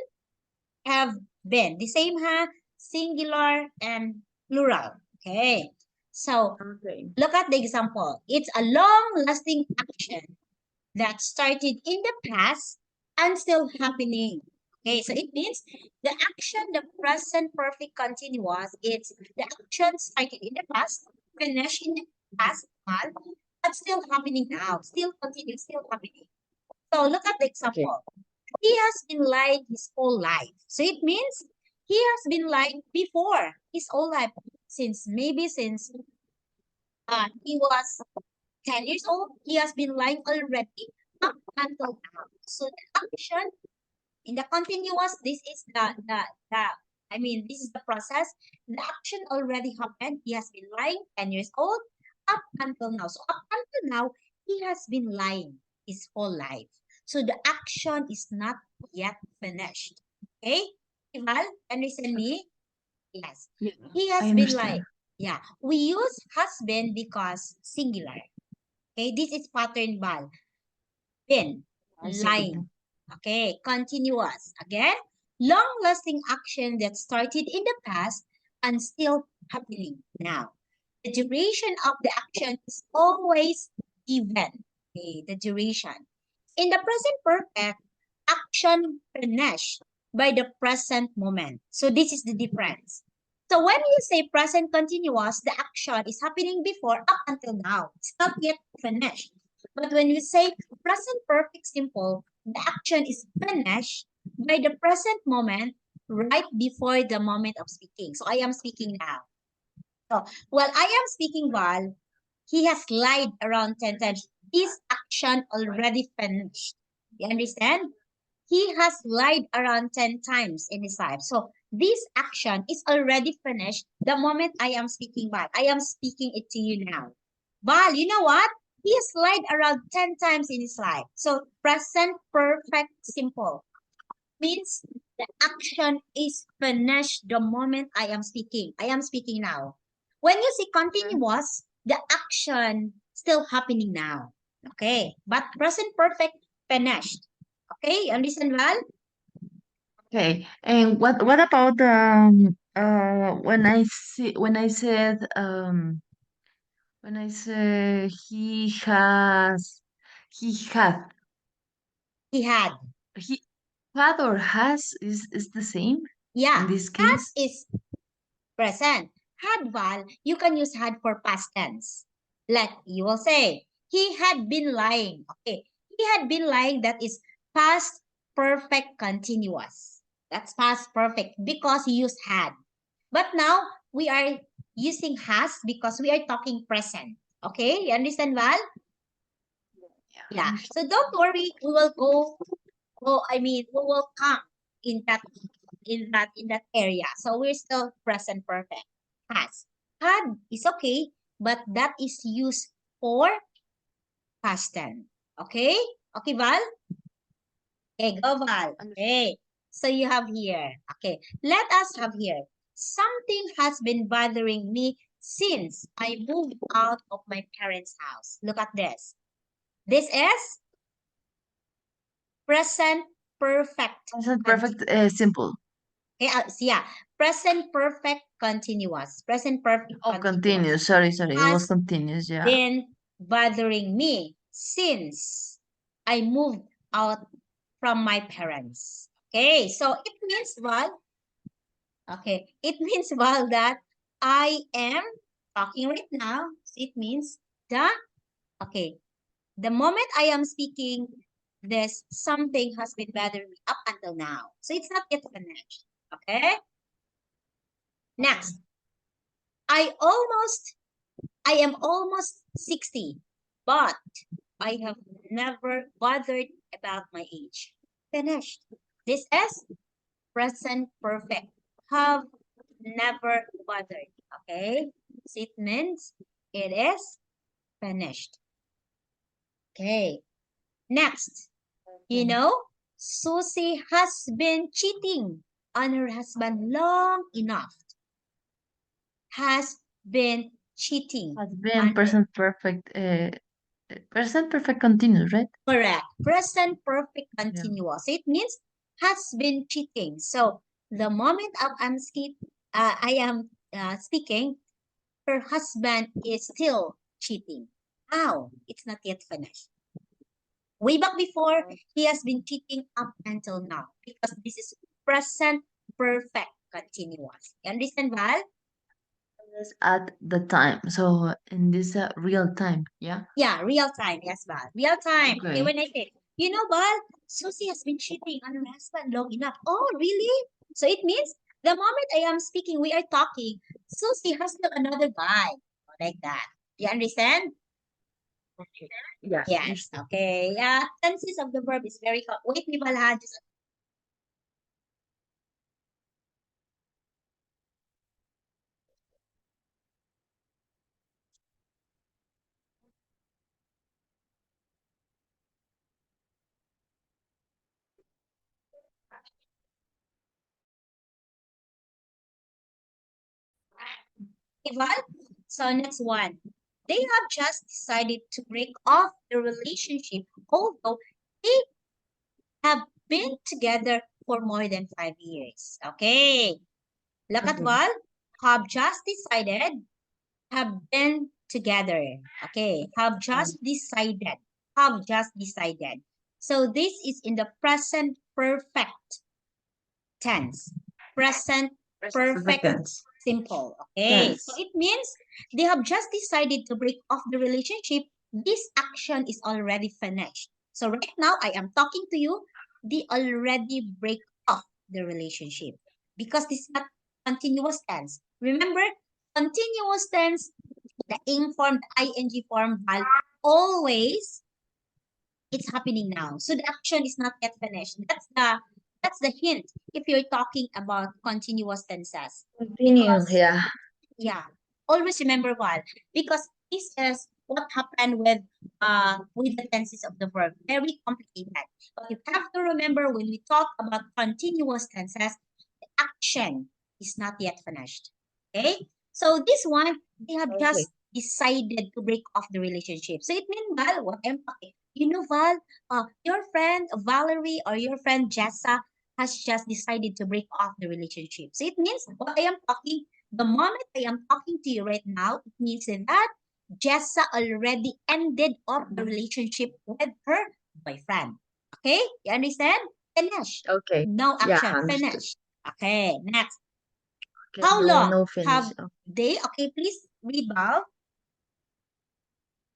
have been. The same ha, singular and plural. Okay. So Okay. look at the example. It's a long-lasting action that started in the past and still happening. Okay, so it means the action, the present perfect continuous, it's the action started in the past, finished in the past month, but still happening now, still continuing, still happening. So look at the Okay. example. He has been lying his whole life. So it means he has been lying before his whole life, since he was 10 years old, he has been lying already up until now. So the action in the continuous, this is this is the process. The action already happened. He has been lying 10 years old up until now. So up until now, he has been lying his whole life. So the action is not yet finished. Okay? Ival, understand me? Yes. Yeah, He I has been understand. lying. Yeah. We use has been because singular. Okay, this is pattern ball. Been, I see. line. Okay, continuous. Again, long-lasting action that started in the past and still happening now. The duration of the action is always given. Okay, the duration. In the present perfect, action finished by the present moment. So this is the difference. So when you say present continuous, the action is happening before up until now. It's not yet finished. But when you say present perfect simple, the action is finished by the present moment right before the moment of speaking. So I am speaking now. So while I am speaking, Val, he has lied around 10 times. This action already finished. You understand? He has lied around 10 times in his life. So this action is already finished the moment I am speaking, Val. I am speaking it to you now. Val, you know what? He has lied around 10 times in his life. So present perfect simple means the action is finished the moment I am speaking. I am speaking now. When you see continuous, the action still happening now. Okay, but present perfect finished. Okay, you understand, Val? Okay. And what about when I say he had He had. he had or has is the same Yeah, in this has case? is present. Had, Val, you can use had for past tense. Like you will say, he had been lying. Okay, he had been lying. That is past perfect continuous. That's past perfect because you use had. But now we are using has because we are talking present. Okay, you understand, Val? Yeah. So don't worry, we will go. Oh, I mean, we will come in that area. So we're still present perfect. Has. Had is okay, but that is used for past tense. Okay? Okay, Val? Okay, go Val. Okay. So you have here. Okay. Let us have here. Something has been bothering me since I moved out of my parents' house. Look at this. This is present perfect. Present perfect simple. Okay, so yeah, present perfect continuous. Present perfect Oh, continuous continuous. Sorry. It was has continuous. Yeah. been bothering me since I moved out from my parents. Okay, so it means, well, it means, well, that I am talking right now. So it means okay, the moment I am speaking, this something has been bothering me up until now. So it's not yet finished. Okay, next. I am almost 60, but I have never bothered about my age. Finished. This is present perfect. Have never bothered. Okay? So it means it is finished. Okay. Next. You know, Susie has been cheating on her husband long enough. Has been cheating Has been on her. present perfect continuous, right? Correct. Present perfect Yeah. continuous. It means has been cheating. So the moment of I am speaking, her husband is still cheating. How? It's not yet finished. Way back before, he has been cheating up until now because this is present perfect continuous. You understand, Val? Yes, at the time. So in this real time, yeah. Yeah, real time. Yes, Val. Real time. Okay, Okay. when I say, you know, Val, Susie has been cheating on her husband long enough. Oh, really? So it means the moment I am speaking, we are talking, Susie has still another guy. Like that. You understand? Okay. Yes, Yes. understood. Okay. Yeah. Tenses of the verb is very. Wait, we will have just. Val. So next one. They have just decided to break off the relationship, although they have been together for more than 5 years. Okay. Look at Okay. Val. have just decided, have been together. Okay, have just decided, have just decided. So this is in the present perfect tense. Present perfect Tense. simple. Okay, so Tense. it means they have just decided to break off the relationship. This action is already finished. So right now I am talking to you. They already break off the relationship because this is not continuous tense. Remember, continuous tense, the ing form, the ing form, val, always it's happening now. So the action is not yet finished. That's the hint if you're talking about continuous tenses. Continue. Because Yeah. yeah, always remember what, because this is what happened with the tenses of the verb. Very complicated. But you have to remember when we talk about continuous tenses, the action is not yet finished. Okay? So this one, they have Okay. just decided to break off the relationship. So it means, Val, what I'm talking. You know, Val, your friend Valerie or your friend Jessa has just decided to break off the relationship. So it means what I am talking, the moment I am talking to you right now, it means that Jessa already ended up the relationship with her boyfriend. Okay? You understand? Finish. Okay. No Yeah, action. understood. Finish. Okay, next. Okay. How No, long no finish. have they, okay, please read Val.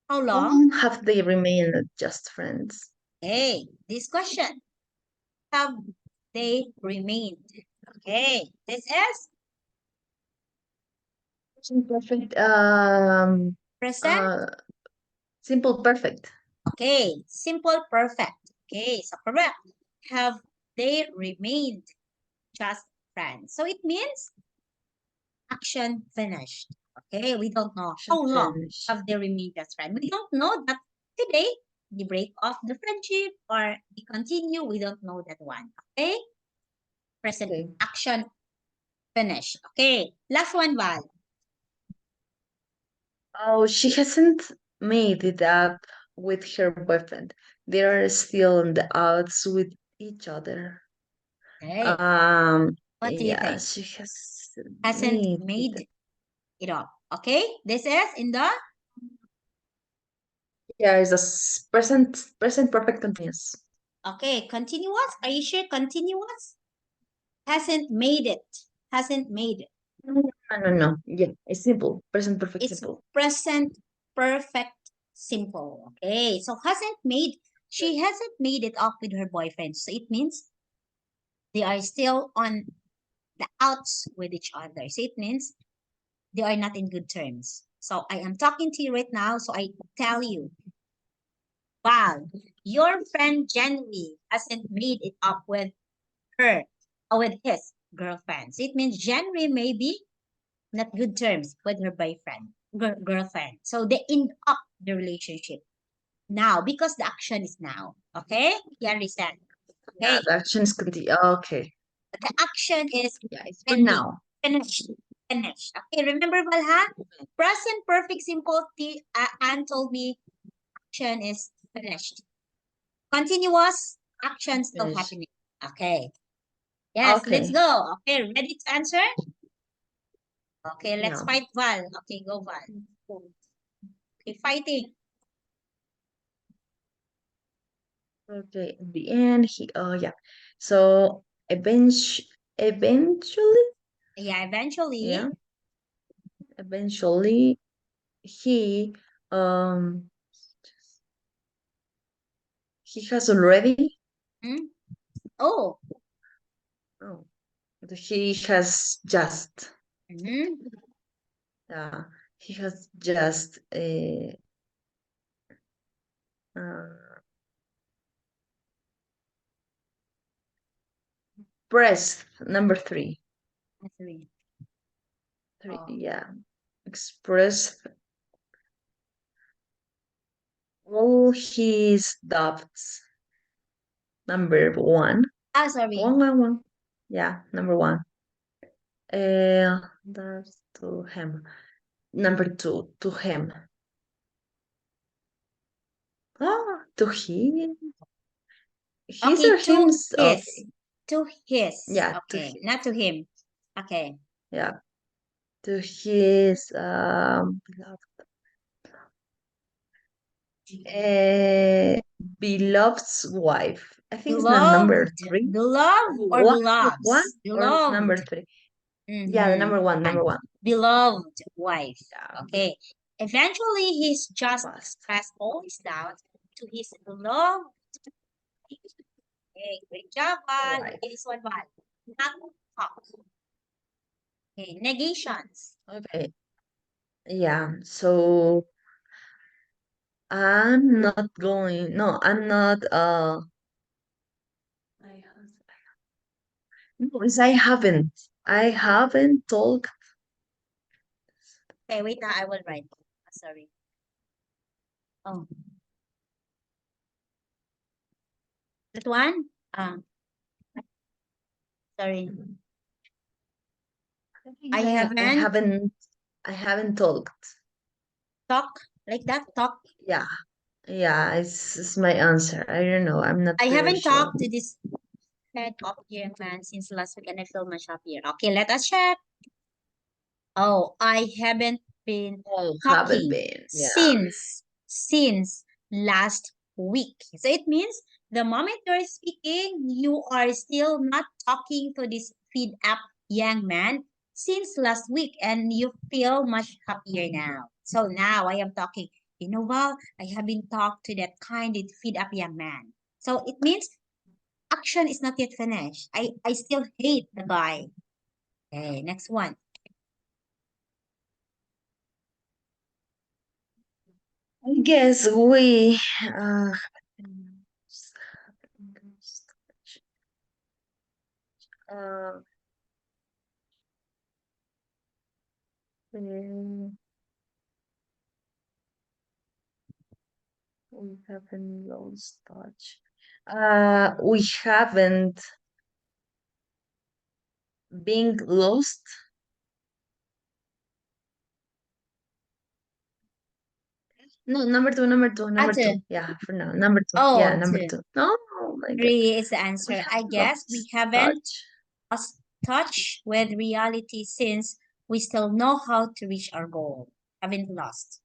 How How long? long have they remained just friends? Hey, this question. Have they remained? Okay, this is Perfect. present. Simple perfect. Okay, simple perfect. Okay, so correct. Have they remained just friends? So it means action finished. Okay, we don't know how long Finish. have they remained just friends. We don't know that today they break off the friendship or they continue. We don't know that one. Okay, present Okay. action finished. Okay, last one, Val. Oh, she hasn't made it up with her boyfriend. They are still on the outs with each other. Okay, what do you Yeah, think? she has Hasn't made it. made it up. Okay, this is in the Yeah, it's a present perfect continuous. okay continuous. Are you sure continuous? Hasn't made it. Hasn't made it. No. Yeah, it's simple. Present perfect It's simple. present perfect simple. Okay, so hasn't made. She hasn't made it up with her boyfriend. So it means they are still on the outs with each other. So it means they are not in good terms. So I am talking to you right now. So I tell you, Val, your friend Jenny hasn't made it up with her or with his girlfriend. So it means January may be not good terms with her boyfriend, girlfriend. So they end up the relationship now because the action is now. Okay? You understand? Yeah, Okay. the action is continue. Okay. The action is Yeah, it's for ending. now. Finished. Finished. Okay, remember Valha? Present perfect simple Anne told me action is finished. Continuous action still Finish. happening. Okay. Yes, let's Okay. go. Okay, ready to answer? Okay, let's Yeah. fight Val. Okay, go Val. Okay, fighting. Okay. At the end, he. Oh, yeah. So eventually, Yeah, eventually. yeah. Eventually, he um he has already. Hmm? Oh. Oh, he has just. Mm-hmm. He has just uh, pressed number three. Three. Three. Oh. Yeah. Expressed all his doubts. Number one. Ah, sorry. One. Yeah, number one. That's to him. Number two, to him. To him. His or Okay, to him's. his. Okay. To his. Yeah, to Okay, him. not to him. Okay. Yeah. to his beloved's wife. I think it's the number Beloved. three. Beloved or One, one beloves? or number Beloved. three. Yeah, the Mm-hmm. number one, number one. Beloved wife. Yeah, Okay. Eventually, he's just fast. expressed all his doubts to his beloved. Okay, great job, Val. Right. Okay, this one, Val. Not talk. Okay, negations. Okay. Yeah, so I'm not going. No, I'm not. I no, it's I haven't. I haven't talked. Okay, wait now, I will write. Sorry. Oh, that one? Sorry. I I haven't haven't. I haven't talked. talk like that. Talk. Yeah, yeah. It's my answer. I don't know. I'm not I pretty haven't sure. talked to this head of young man since last week and I feel much happier. Okay, let us check. Oh, I haven't been Oh, haven't talking been. Yeah. since last week. So it means the moment you're speaking, you are still not talking to this feed up young man since last week and you feel much happier now. So now I am talking, you know what? I haven't talked to that kind of feed up young man. So it means action is not yet finished. I still hate the guy. Okay, next one. I guess we. Uh, mm, we haven't lost touch. We haven't been lost. No, number two, number two, number Ate. two. Yeah, for now, number two. Yeah, Oh, number two. two. No, oh my God. Three is the We answer. I haven't guess we lost haven't touch. lost touch with reality since we still know how to reach our goal. Haven't lost.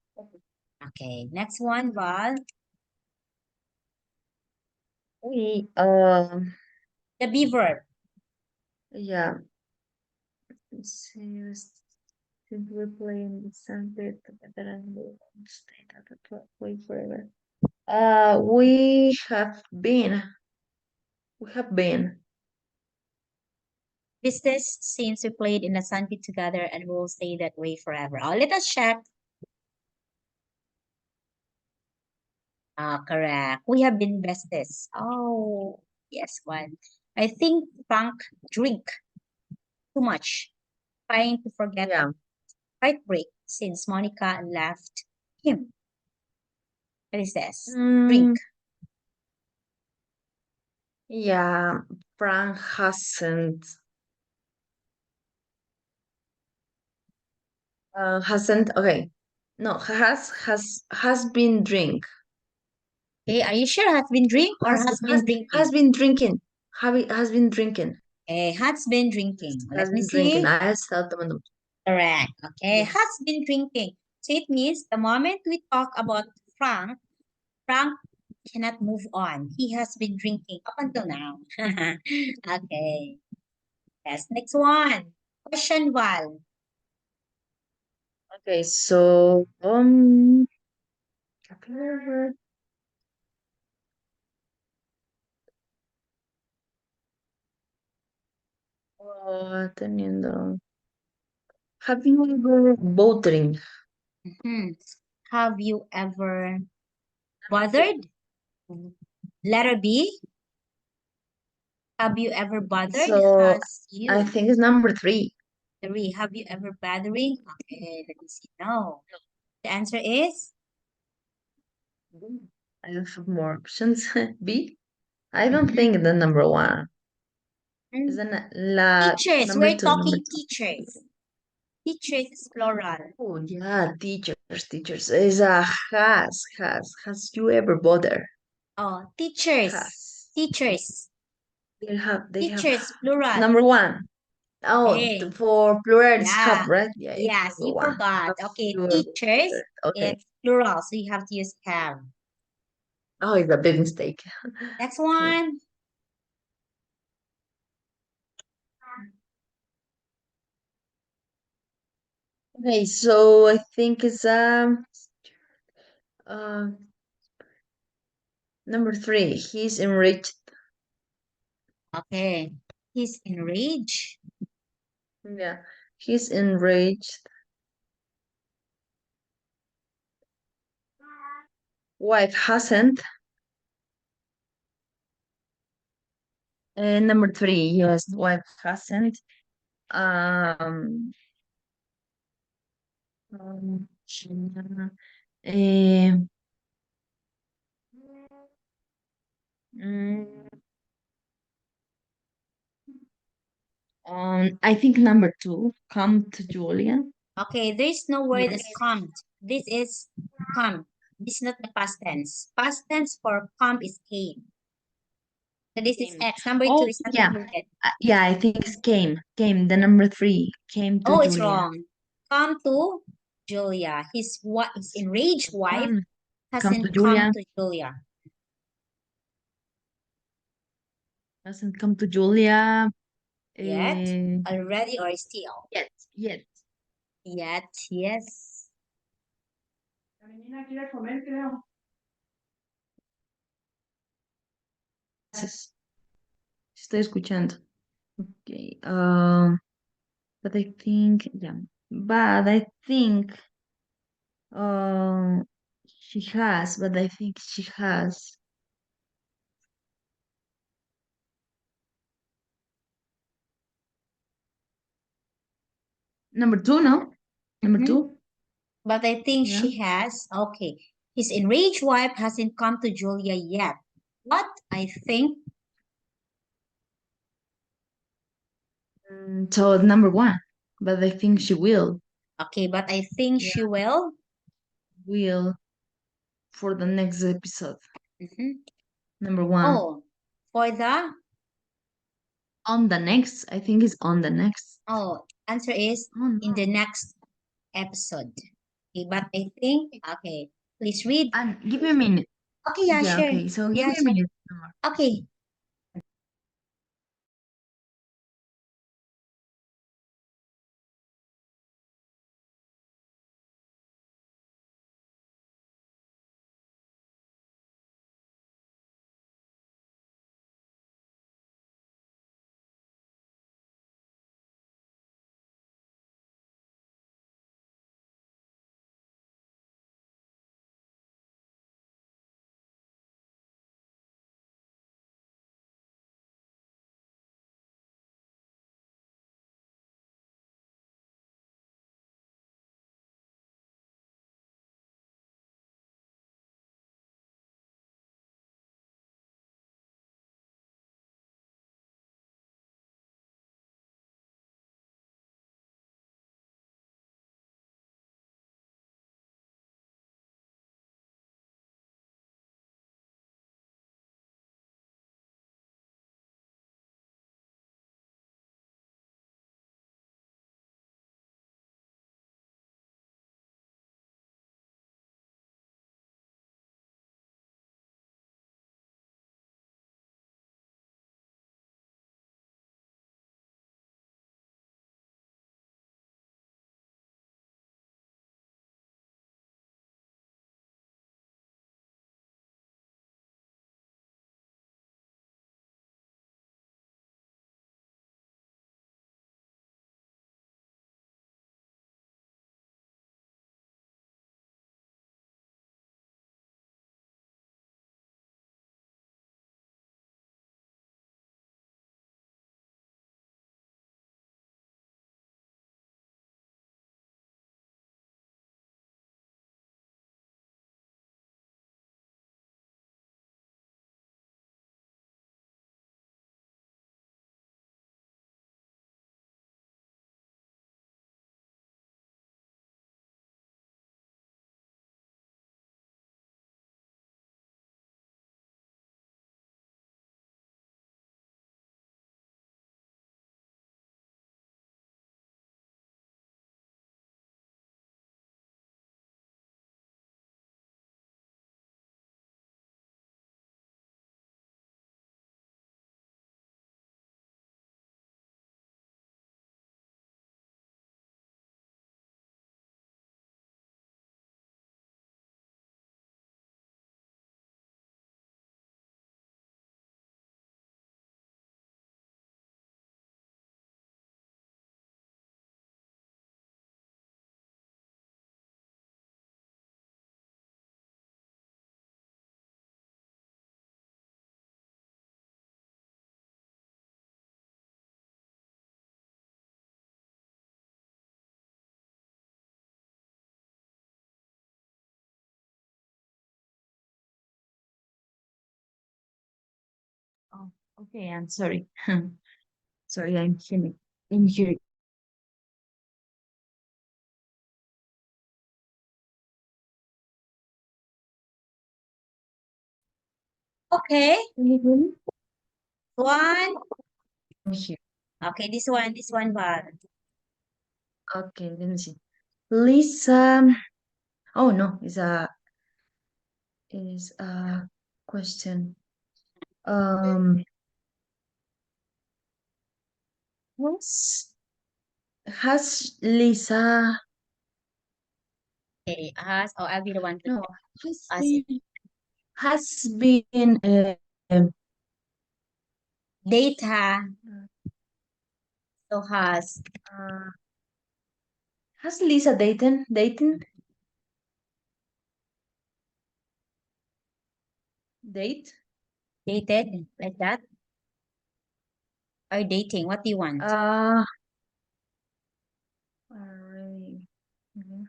Okay, next one, Val. We The beaver. yeah. Serious. Simply playing the center together and we won't stay at the way forever. We have been. Business since we played in the sandpit together and we'll stay that way forever. Oh, let us check. Correct. We have been besties. Oh, yes, one. I think Frank drink too much, trying to forget Yeah. heartbreak since Monica left him. What is this? Drink. Mm, yeah, Frank hasn't okay. No, has been drink. Okay, are you sure has been drink or has been Has drinking? been drinking. Has been drinking. Okay, has been drinking. Has Let me been drinking. see. I said the Correct. Okay, has yes. been drinking. So it means the moment we talk about Frank, Frank cannot move on. He has been drinking up until now. Okay. Yes, next one. Question one. Okay, so have you ever teniendo have you ever bothering? Mhm. Have you ever bothered? Letter B. Have you ever bothered? So Has I you? think it's number three. Three. Have you ever bothering? Okay, let me see. No. The answer is I don't have more options. B. I don't mhm. think the number one is Mm, la teachers. number We're two. Number talking two. teachers. Teachers is plural. Oh yeah, teachers. Is a has you ever bother? Oh, teachers. Has Teachers. they have Teachers, plural. number one. Oh, Okay. for plural it's Yeah. cup, right? Yeah, it's Yes, number you one. forgot. Cup, Okay, plural. teachers, Okay. it's plural, so you have to use have. Oh, it's a big mistake. Next Okay. one. Okay, so I think it's uh number three. He's enriched. Okay. He's enraged. Yeah, he's enraged. Wife hasn't. And number three, yes, wife hasn't. Um, um, eh, mm, I think number two, come to Julia. Okay, there's no word Yes. as come. This is come. This is not the past tense. Past tense for come is came. So this is Came. X. Number two Oh, is not yeah. included. Yeah, I think it's came. Came, the number three, came to Oh, it's Julia. wrong. Come to Julia. His enraged wife Come to hasn't come Julia. to Julia Hasn't come to Julia. yet, Uh, already, or still. yet. Yet, yes. Gracias. Estoy escuchando. Okay. But I think, yeah. But I think, um, she has. But I think she has. Number two, no? Number Mhm. two. But I think Yeah. she has. Okay. His enraged wife hasn't come to Julia yet. But I think, So number one. But I think she will. okay, but I think Yeah. she will. Will for the next episode. Mhm. Number one. Oh, for the, On the next. I think it's on the next. answer is Oh in the no. next episode. Okay, but I think, okay, please read. And give me a minute. Okay, yeah, Yeah, sure. okay. So give Yeah, me a sure. minute. Okay, Oh, okay, I'm sorry. Sorry, I'm hearing. I'm hearing. Okay, Can you hear me? one. I'm here. Okay, this one, Val. Okay, let me see. Lisa. Oh no, is a question. Um, has has Lisa Okay, ask. Oh, I'll be the one to no has ask it. been has been Data. So uh, has Lisa date dated like that. Or dating. What do you want? uh already mhm.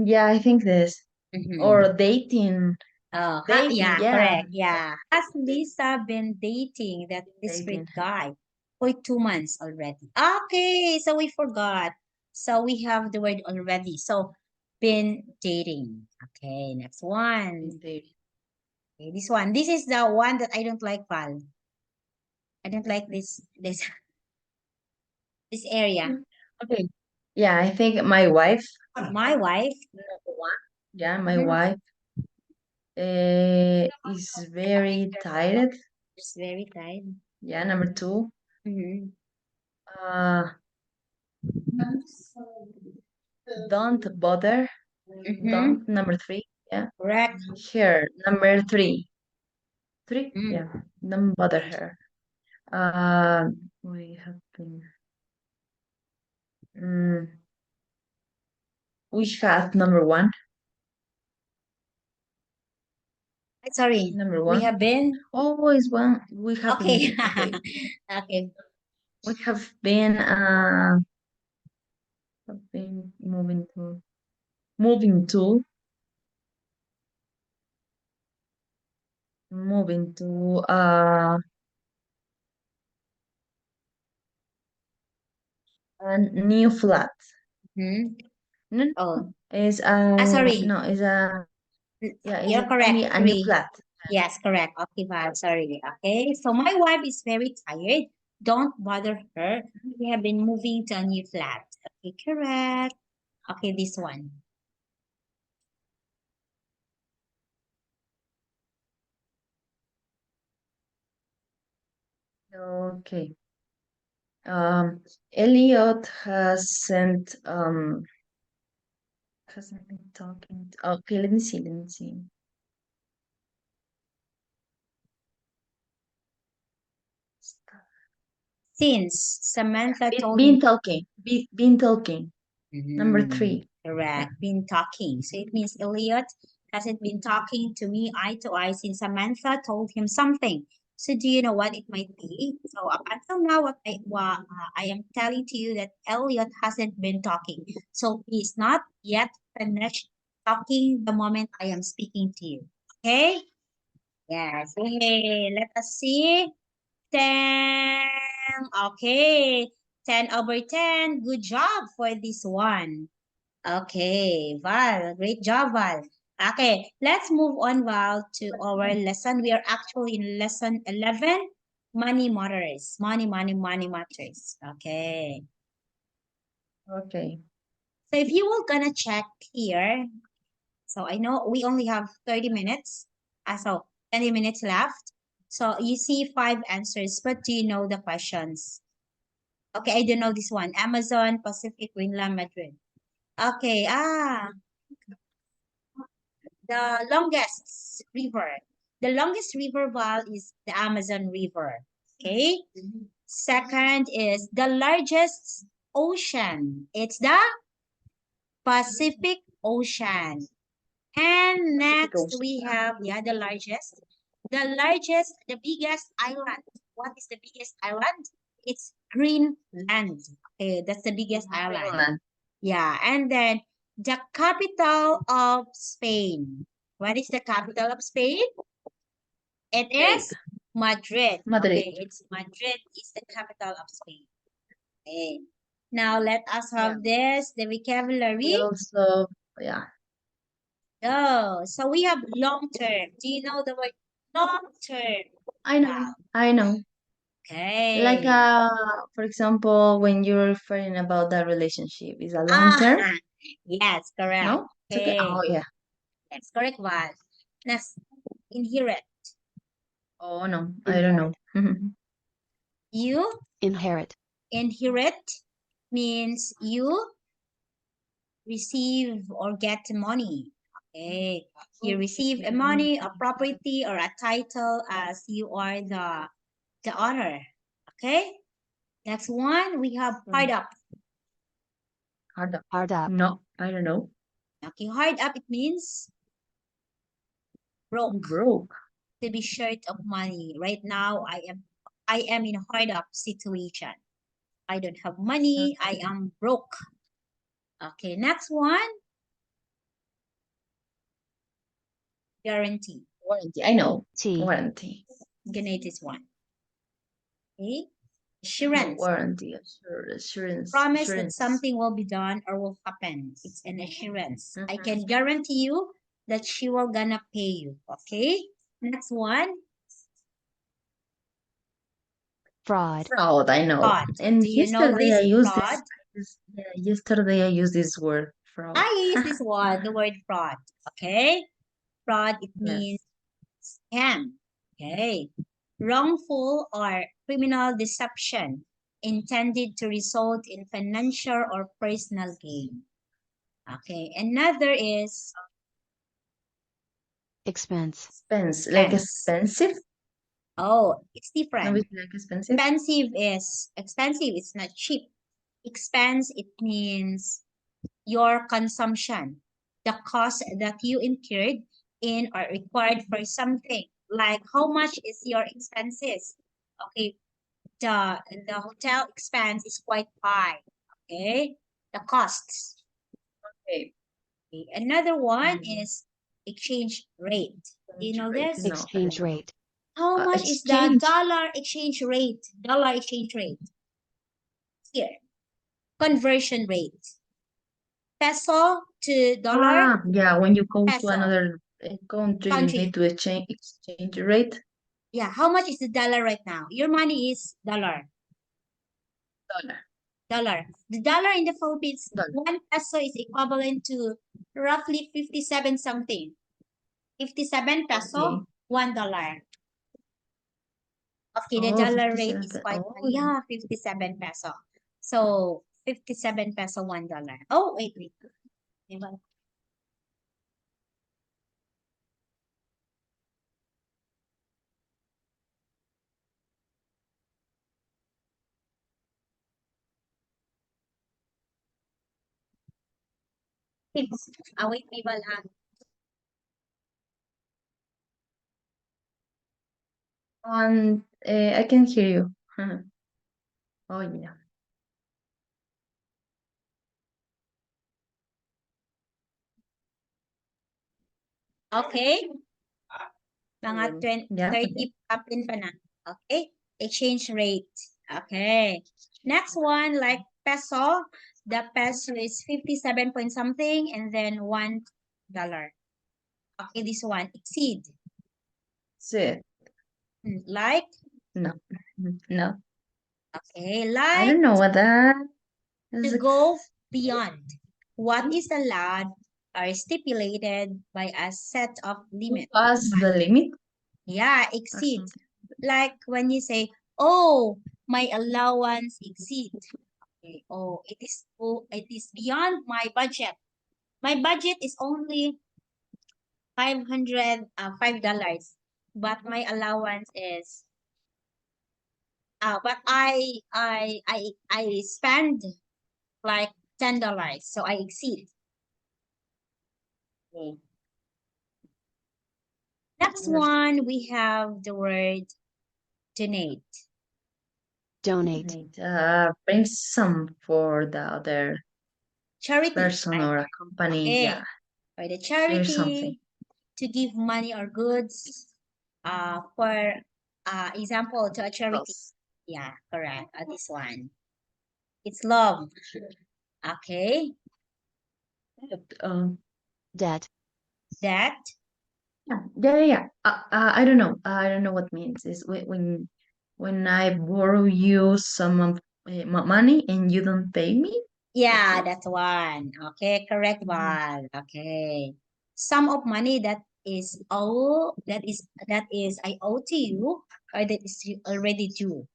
Yeah, I think this Mm-hmm. or dating Oh, dating yeah, yeah correct. Yeah. Has Lisa been dating that discreet dating guy for 2 months already? Okay, so we forgot. So we have the word already. So been dating. Okay, next one. been dating. Okay, this one. This is the one that I don't like, Val. I don't like this this area. Okay, yeah, I think my wife My wife. yeah my Mhm. wife is very tired. Is very kind. Yeah, number two. Mm-hmm. Uh, don't bother. Mm-hmm. Don't number three. Yeah, Correct. her number three. Three. Mm. Yeah, don't bother her. We have been. Mm, we have number one. Sorry. Number We one. have been. Always one. We have Okay. been. Okay, Okay. we have been moving to moving to a new flat. Hmm. No, Oh, is sorry. no is a yeah is You're a correct. a new Three. flat. Yes, correct. Okay, Val. Sorry. Okay. So my wife is very tired. Don't bother her. We have been moving to a new flat. Okay, correct. Okay, this one. Okay. Elliot hasn't been talking. Okay, let me see. Let me see. Since Samantha told him. Been talking. Been talking. Number Mhm. three. Yeah. Correct. Been talking. So it means Elliot hasn't been talking to me eye to eye since Samantha told him something. So do you know what it might be? So up until now, I am telling to you that Elliot hasn't been talking. So he's not yet finished talking the moment I am speaking to you. Okay? Yes. Hey, let us see. 10. Okay. 10 over 10. Good job for this one. Okay, Val. Great job, Val. Okay, let's move on, Val, to our lesson. We are actually in lesson 11. Money matters. Money matters. Okay. Okay. So if you were gonna check here, so I know we only have 30 minutes. So 20 minutes left. So you see five answers, but do you know the questions? Okay, I don't know this one. Amazon, Pacific, Greenland, Madrid. Okay, the longest river. The longest river Val is the Amazon River. Okay. Second is the largest ocean. It's the Pacific Ocean. And Pacific next Ocean. we have the largest. The biggest island. What is the biggest island? It's Greenland. Okay, that's the biggest island. Greenland. Yeah, and then the capital of Spain. What is the capital of Spain? It Spain. is Madrid. Madrid. Okay, it's Madrid is the capital of Spain. Okay. Now let us have this, the vocabulary. We also, yeah. Oh, so we have long term. Do you know the word long term? I know. I know. Okay. Like, for example, when you're referring about that relationship, is a long term? Yes, correct. No? It's okay. Okay. Oh, yeah. That's correct one. Next, inherit. Oh, no. I don't know. You Inherit. inherit means you receive or get money. Okay. You receive a money, a property, or a title as you are the owner. Okay. Next one, we have hard up. Hard up. Hard up. No, I don't know. Okay, hard up, it means broke. Broke. To be short of money. Right now, I am in a hard up situation. I don't have money. I am broke. Okay, next one, guarantee. Warranty. I know. T. Warranty. Gonna this one. Okay, No, assurance. warranty. Assurance. Promise that Assurance. something will be done or will happen. It's an assurance. I Mhm. can guarantee you that she will gonna pay you. Okay, next one, Fraud. Fraud, I know. fraud. And Do you know yesterday this I used fraud? yeah, yesterday I used this word, fraud. I use this one, the word fraud. Okay, fraud, it means Yes. scam. Okay. Wrongful or criminal deception intended to result in financial or personal gain. Okay. Another is Expense. Expense. Like expense. expensive? Oh, it's No, different. it's like expensive. Expensive, it's not cheap. Expense, it means your consumption, the cost that you incurred in or required for something. Like how much is your expenses? Okay, the hotel expense is quite high. Okay, the costs. Okay. Okay. Another one Mm. is exchange rate. Do you know this? No, Exchange rate. How much is the exchange. dollar exchange rate? Dollar exchange rate. Here, conversion rate. Peso to dollar. Yeah, when you go to Peso. another country, you Country. need to exchange rate. Yeah, how much is the dollar right now? Your money is dollar. Dollar. Dollar. The dollar in the Philippines, Dollar. 1 peso is equivalent to roughly 57 something. 57 peso, Okay. $1. Okay, the Oh, dollar rate 57 is quite Oh, high. Yeah, 57 peso. So 57 peso, $1. Oh, wait. Diba? Wait, diba lang? I can hear you. Oh, yeah. Okay. Mga 20, Yeah, 30 kapin pa na. Okay. Exchange rate. Okay. Next one, like peso. The peso is 57 point something and then $1. Okay, this one, exceed. Sit. Like, No. No. okay, I like don't know what that is. to go beyond what is allowed or stipulated by a set of limit. Pass the limit Yeah, or exceed. something. Like when you say, oh, my allowance exceed. Okay, oh, it is beyond my budget. My budget is only $500, but my allowance is but I spend like $10, so I exceed. Okay. Next one, we have the word donate. Donate. Bring some for the other Charity, person right? or a company. Okay. Yeah. Or the There's something. charity to give money or goods for example to a charity. Loss. Yeah, correct. This one. It's love. Okay. Um, Debt. That. yeah. I don't know. I don't know what means. Is when I borrow you some of money and you don't pay me. That's Yeah, it. that's one. Okay, correct Mhm. one. Okay. Sum of money that is I owe to you or that is already due.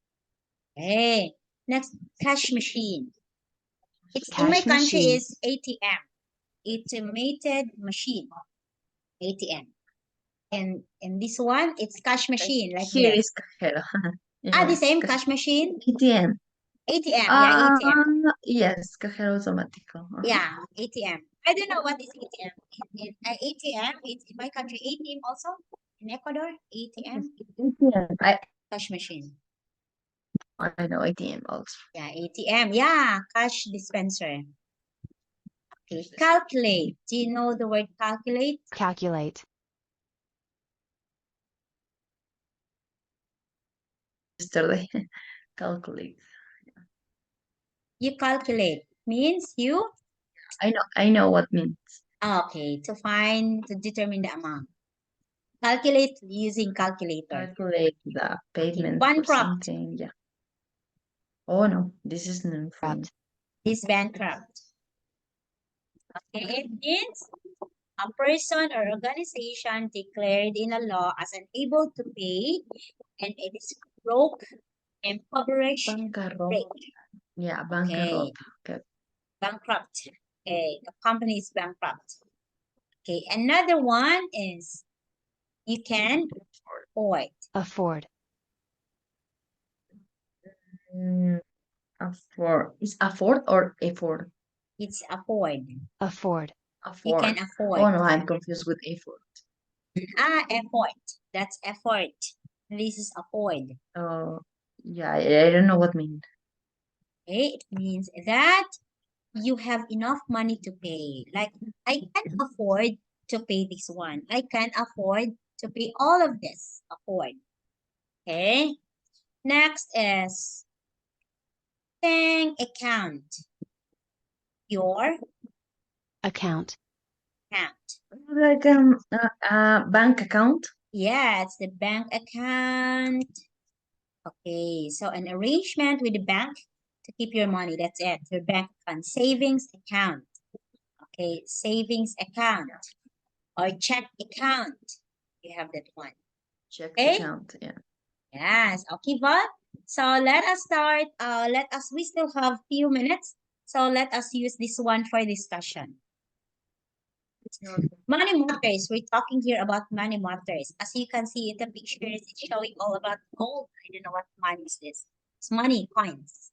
Okay. Next, cash machine. It's in my Cash country machine. is ATM. Automated machine. ATM. And this one, it's cash machine like Here this. is cajero. The Yes, same cash machine. ATM. ATM. Yeah, ATM. Yes, cajero automático. Yeah, ATM. I don't know what is ATM. ATM, it's in my country. ATM also in Ecuador. Yes, ATM, ATM. cash machine. I know ATM also. Yeah, ATM. Yeah, cash dispenser. Okay, calculate. Do you know the word calculate? Calculate. Yesterday, calculate. You calculate means you I know what means. okay to determine the amount. Calculate using calculator. Calculate the Okay, payment for bankrupt something. Yeah. Oh no, this is new for me. is bankrupt. Okay, it means a person or organization declared in a law as unable to pay and it is broke, impoverished, break. Bancarrota. Yeah, Okay, bancarrota. Okay. bankrupt. Okay, the company is bankrupt. Okay, another one is you can afford. Afford. Mm, afford. Is afford or effort? It's afford. Afford. You can Afford. afford. Oh no, I'm confused with effort. Effort. That's effort. This is afford. Oh, yeah, I don't know what means. Okay, it means that you have enough money to pay. Like, I can afford to pay this one. I can afford to pay all of this. Afford. Okay. Next is bank account. Your Account. account. Like bank account. Yeah, it's the bank account. Okay, so an arrangement with the bank to keep your money. That's it. Your bank account. Savings account. Okay, savings account or check account. You have that one. Check Okay. account. Yeah. Yes, okay, but so let us start. We still have few minutes. So let us use this one for discussion. Money matters. We're talking here about money matters. As you can see in the pictures, it's showing all about gold. I don't know what money is this. It's money, coins.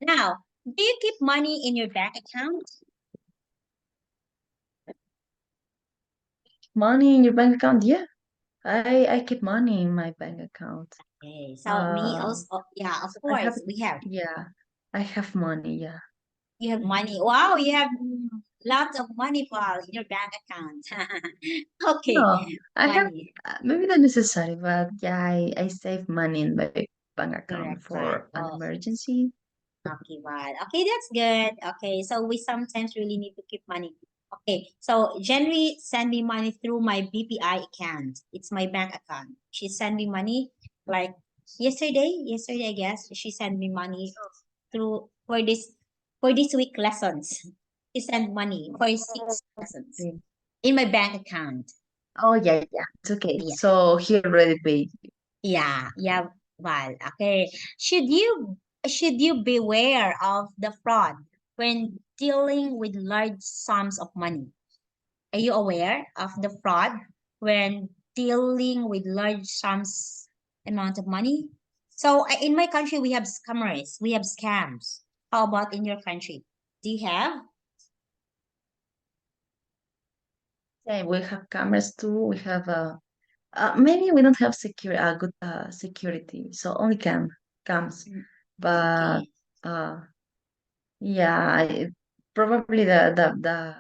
Now, do you keep money in your bank account? Money in your bank account. Yeah. I keep money in my bank account. Okay, so me Uh, also, yeah, of I have, course, we have. yeah, I have money. Yeah. You have money. Wow, you have lots of money, Paul, in your bank account. Okay, No, I have money. maybe not necessary, but yeah, I save money in my bank account Correct, Val. for an Oh, emergency. okay, Val. Okay, that's good. Okay, so we sometimes really need to keep money. Okay, so Jenny send me money through my BPI account. It's my bank account. She sent me money like yesterday, I guess. She sent me money through for this week lessons. She sent money for 6 lessons Okay. in my bank account. Oh yeah, yeah, it's okay. Yeah, So he already paid. yeah, Val. Okay. Should you beware of the fraud when dealing with large sums of money? Are you aware of the fraud when dealing with large sums amount of money? So in my country we have scammers, we have scams. How about in your country? Do you have? Yeah, we have cameras too. We have maybe we don't have good security, so only cams. Mm, But okay. uh, yeah, probably the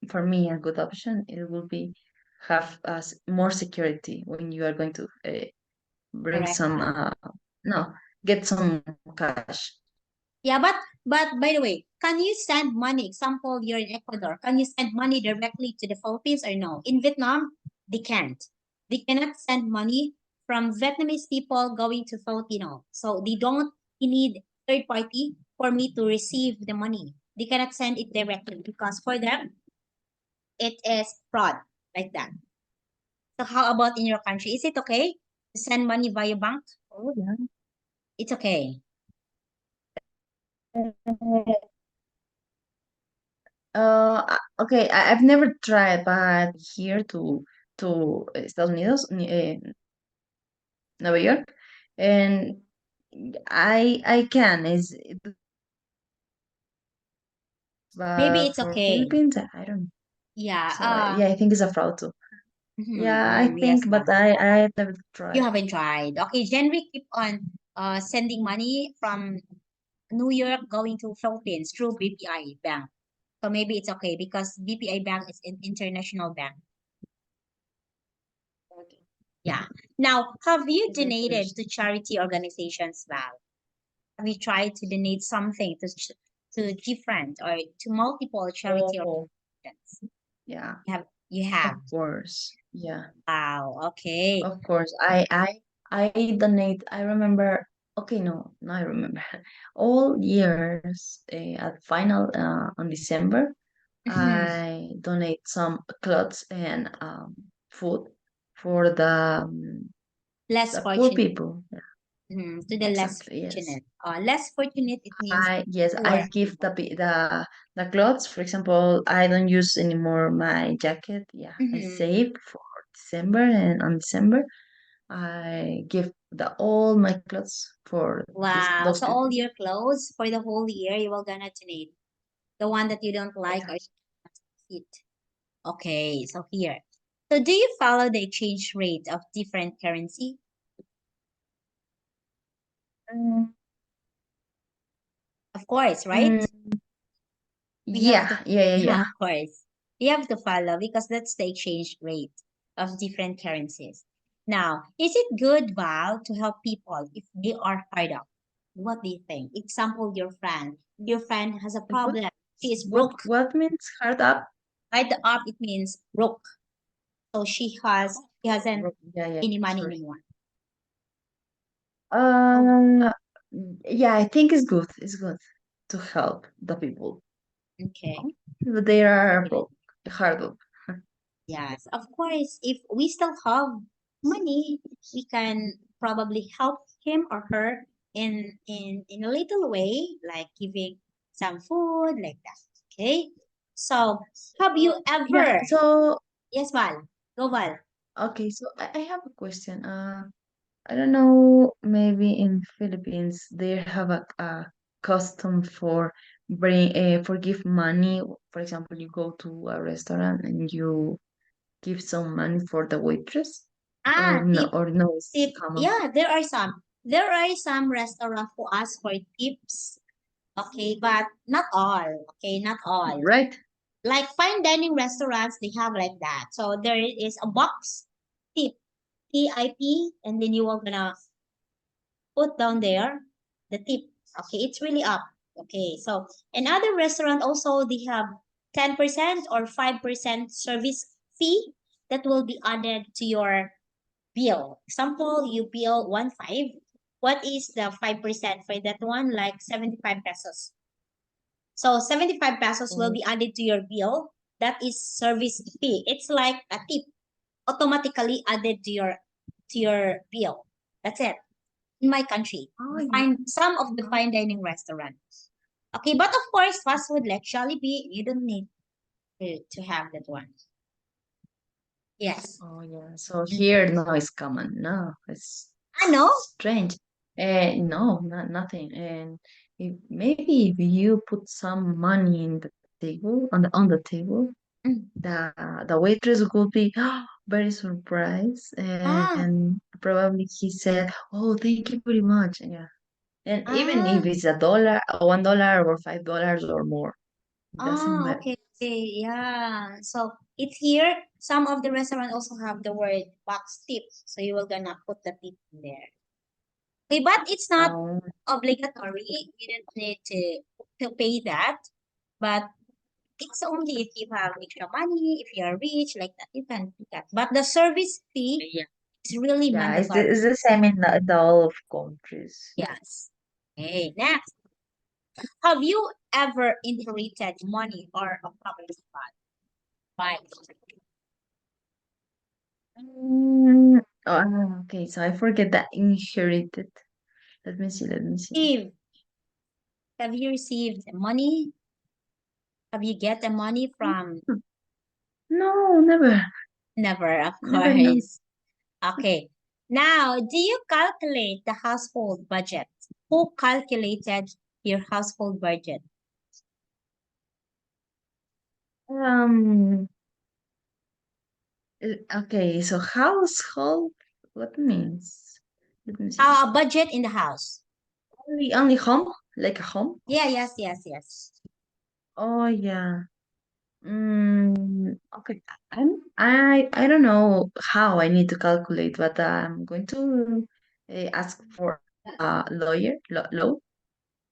for me a good option it will be have more security when you are going to bring Correct. some no, get some cash. Yeah, but by the way, can you send money? Example, you're in Ecuador. Can you send money directly to the Philippines or no? In Vietnam, they can't. They cannot send money from Vietnamese people going to Filipino. So they don't need third party for me to receive the money. They cannot send it directly because for them it is fraud like that. So how about in your country? Is it okay to send money via bank? Oh yeah. It's okay. Okay, I've never tried, but here to Estados Unidos, Nueva York, and I can is Maybe but it's for okay. Philippines, I don't know. Yeah. So yeah, I think it's a fraud too. Yeah, I Yes, think, but ma'am. I've never You tried. haven't tried. Okay, Jenry keep on sending money from New York going to Philippines through BPI bank. So maybe it's okay because BPI bank is an international bank. Okay. Yeah. Now, have you Okay, donated first. to charity organizations, Val? Have you tried to donate something to different or to multiple charity Oh, organizations? yeah, You of have. course. Yeah. Wow. Okay. Of course, I donate. I remember. Okay, no, no, I remember. All years at final on December, I donate some clothes and food for Less the poor fortunate. people. Yeah, To the less exactly. Yes. fortunate. Less fortunate, it means I yes, I poor give people. the clothes. For example, I don't use anymore my jacket. Yeah, I Mhm. save for December, and on December I give the all my clothes for this Wow. those So all people. your clothes for the whole year, you will gonna donate the one that you don't like or Exactly. fit. Okay. So here. So do you follow the exchange rate of different currency? Mm, Of course, right? mm, We have to, yeah. yeah, of course. We have to follow because that's the exchange rate of different currencies. Now, is it good, Val, to help people if they are hard up? What do you think? Example, your friend has a What problem. She is broke. what means hard up? Hard up, it means broke. So she hasn't Yeah, any money sorry. anymore. Um, yeah, I think it's good. It's good to help the people. Okay. They are broke, hard up. Yes, of course. If we still have money, we can probably help him or her in a little way, like giving some food, like that. Okay. So, have you Yeah, ever? so Yes, Val. Go, Val. okay, so I have a question. I don't know, maybe in Philippines they have a custom for for give money. For example, you go to a restaurant and you give some money for the waitress, Tip, or no, it's tip. common, Yeah, there are some. There are some restaurants who ask for tips. Okay, but not all. Okay, not all. right? Like fine dining restaurants, they have like that. So there is a box tip, TIP, and then you are gonna put down there the tip. Okay, it's really up. Okay, so another restaurant also they have 10% or 5% service fee that will be added to your bill. Example, you bill 1.5. What is the 5% for that one? Like 75 pesos. So 75 pesos will Oh, be added to your bill. That is service fee. It's like a tip automatically added to your bill. That's it. In my country, oh you yeah. find some of the fine dining restaurants. Okay, but of course, fast food like Jollibee, you don't need to have that one. Yes. Oh yeah. So here, no, it's common. No, it's I know. strange. No, not nothing. And if maybe if you put some money in the table on the table, Mm. the the waitress would be very surprised, Ah, and probably he said, "Oh, thank you very much." Yeah, and even ah, if it's $1, $1 or $5 or more, it doesn't matter. okay. Okay, yeah. So it's here. Some of the restaurant also have the word box tip. So you will gonna put the tip in there. Okay, but it's not Oh, obligatory. You don't need to pay that. But it's only if you have extra money, if you are rich, like that, you can do that. But the service fee yeah. is really Yeah, mandatory. it's the same in the all of countries. Yes. Okay, next. Have you ever inherited money or a property by Mm, oh, okay, so I forget that inherited. Let me see, let me see. Steve? Have you received money? Have you get the money from? No, never, Never, of never, no. course. Okay. Now, do you calculate the household budget? Who calculated your household budget? Um, okay, so household, what means? Let me see. A budget in the house. Only home, like a home. Yeah, yes, yes, yes. Oh yeah. Okay. I don't know how I need to calculate, but I'm going to ask for a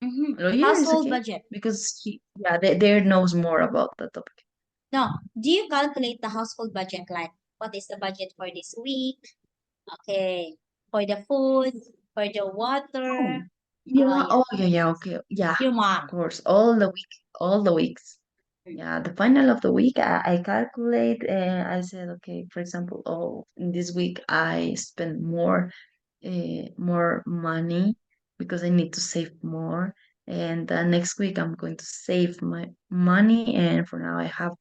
Mm-hmm. lawyer is Household okay budget. because they knows more about the topic. No, do you calculate the household budget like what is the budget for this week? Okay, for the food, for the Oh, water. yeah. Yeah, Oh, yeah, yeah. Okay. Yeah, your of mom. course. All the weeks. Yeah, the final of the week, I calculate. I said, okay, for example, oh, in this week I spend more money because I need to save more. And next week I'm going to save my money. And for now I have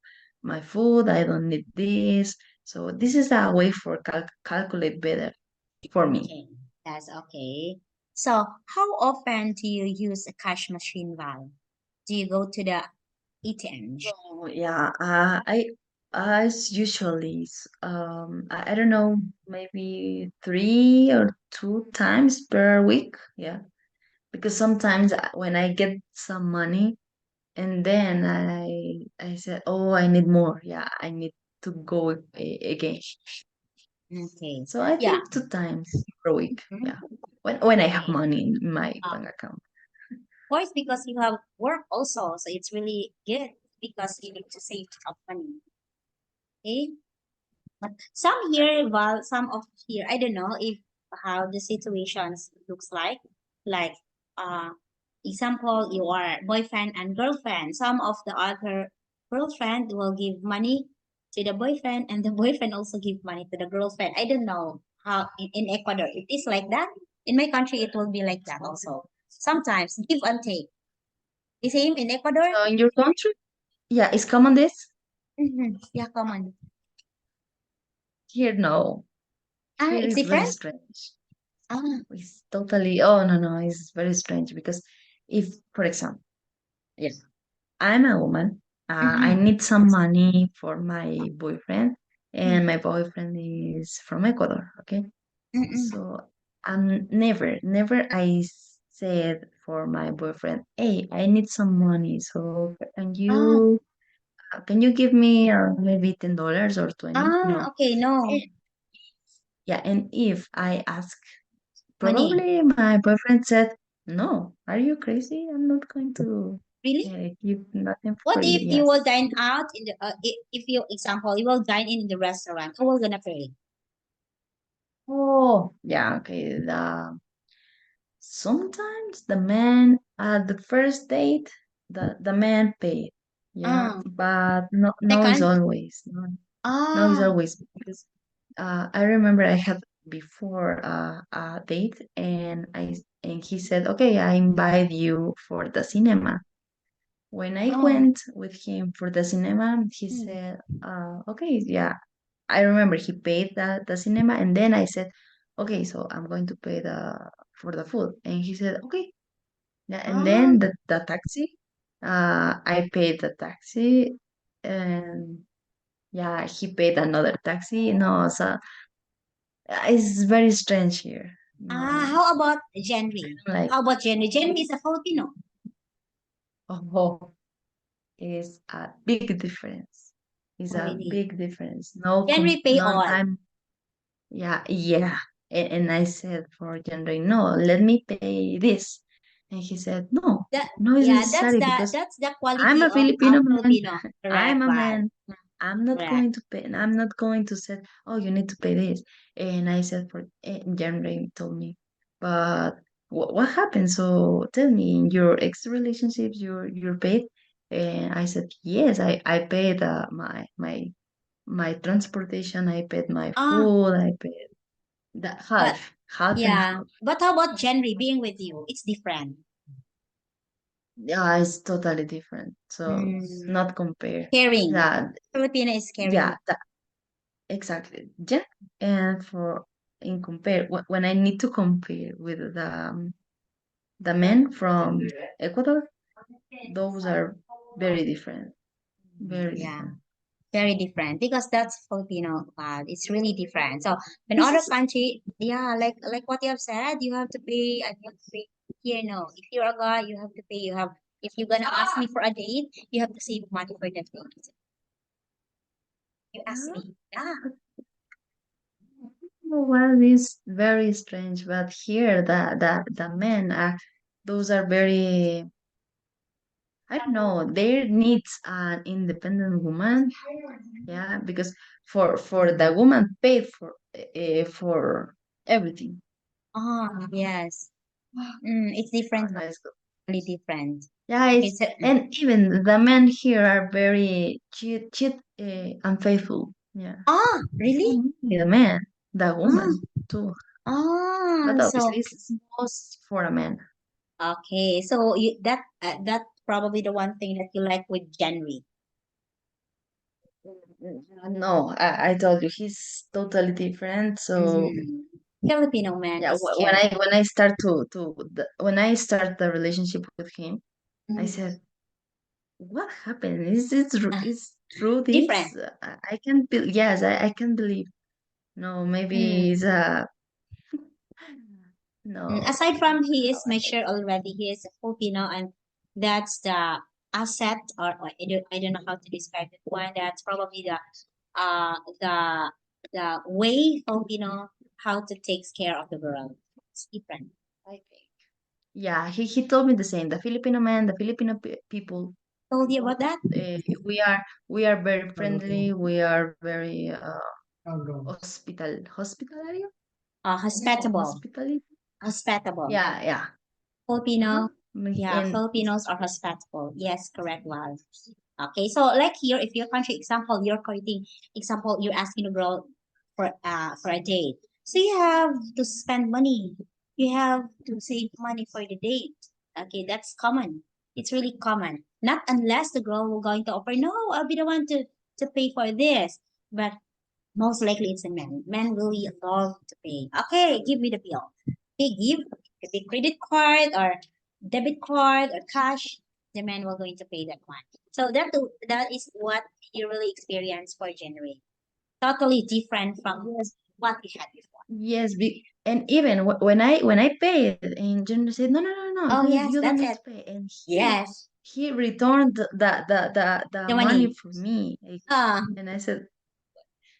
my food. I don't need this. So this is a way for calculate better for me. Okay, that's okay. So, how often do you use a cash machine, Val? Do you go to the ATM? So yeah, usually I don't know, maybe 3 or 2 times per week. Yeah, because sometimes when I get some money and then I said, oh, I need more. Yeah, I need to go again. Okay, So I yeah. think 2 times per week. Mhm. Yeah, when I have Okay. money in my Of bank account. course, because you have work also, so it's really good because you need to save up money. Okay. But some here, well, some of here, I don't know if how the situations looks like, uh, example, you are boyfriend and girlfriend. Some of the other girlfriend will give money to the boyfriend, and the boyfriend also give money to the girlfriend. I don't know how in Ecuador it is like that. In my country, it will be like that also. Sometimes give and take. The same in Ecuador. So in your country, yeah, is common this? Mm-hmm. Yeah, common. Here, no. Ah, Here it's is very different. strange. Ah, It's totally, oh no, no, it's very strange because if, for example, yes, I'm a woman, I mm-hmm. need some money for my boyfriend, and Mm-hmm. my boyfriend is from Ecuador, okay? Mm-mm. So never I said for my boyfriend, hey, I need some money, so Ah, can you give me maybe $10 or 20? ah, No. okay, no. And, yeah, and if I ask, Money. probably my boyfriend said, no, are you crazy? I'm not going to Really? give nothing What for you. if you will Yes. dine out in the if you example you will dine in the restaurant, who will gonna pay? Oh, yeah, okay. Sometimes the man at the first date, the man paid. Yeah, Ah, but no is second. always. No, no is Ah, always because I remember I had before a date and he said, okay, I invite you for the cinema. When I oh, went with him for the cinema, he hmm. said, okay, yeah. I remember he paid the cinema, and then I said, okay, so I'm going to pay the for the food. And he said, okay. Yeah, and Ah, then the taxi, I paid the taxi, and yeah, he paid another taxi. No, so it's very strange here. ah. No, How about Jenry? like, How about Jenry? Jenry is a Filipino. oh, is a big difference. It's Oh, a really? big difference. No, Then we pay no, all. yeah. And I said for January, no, let me pay this. And he said, no, That no, it's yeah, necessary because that's the I'm quality a of a Filipino man. Filipino. I'm Correct, a Val. man. I'm not Correct. going to pay. I'm not going to say, oh, you need to pay this. And I said for January told me, but what happened? So tell me, in your ex relationships, you're paid. And I said, yes, I paid my transportation. I paid my Ah, food. I paid that but half and yeah. half. But how about January being with you? It's different. Yeah, it's totally different. So Mm, not compare. caring. Yeah, Filipino is yeah, caring. exactly. Yeah, and for in compare when I need to compare with the men from Ecuador, those are very different, very Yeah. different. Very different because that's Filipino. It's really different. So in This other is country, yeah, like what you have said, you have to pay and you have to pay. Here, no. If you're a guy, you have to pay. You have if you're gonna ask me for a date, you have to save money for that date. You ask yeah. me, yeah. Well, it's very strange, but here the men are those are very I don't know. Their needs an independent woman. Yeah, because for the woman paid for everything. Ah, yes. It's Oh, different, no, it's good. really different. Yeah, Okay, it's so and even the men here are very unfaithful. Yeah, really? not only the man, the Ah, woman too. ah, But so obviously, it's most for a man. okay, so you that's probably the one thing that you like with January. No, I told you he's totally different. So Mm. Filipino man yeah, is when I caring. when I start when I start the relationship with him, I Mm. said, "What happened? Is true Different. this? I can't be yes, I can't believe. No, maybe Mm. it's a no. Aside from he How is I mature already, he is a Filipino, and that's the asset, or I don't know how to describe it. One that's probably the way Filipino how to takes care of the world. It's different. I think. Yeah, he told me the same. The Filipino man, the Filipino people, Told you about that? uh, we are very friendly. We are very hospitable, Hospitable. hospitality. Hospitable. Yeah, yeah. Uh-huh. Filipino, yeah, And Filipinos are hospitable. Yes, correct, Val. Okay, so like here, if your country example, you're creating example, you're asking a girl for a date. So you have to spend money. You have to save money for the date. Okay, that's common. It's really common. Not unless the girl will going to offer, no, I'll be the one to pay for this. But most likely it's a man. Men really love to pay. Okay, give me the bill. They give if a credit card or debit card or cash, the man will going to pay that one. So that is what you really experience for January. Totally different from what we had before. yes, and even when I paid, and Junior said, no, no, no, no, Oh yes, you don't that's need it. to pay, and Yes, he returned the the money money. for me, Ah, and I said,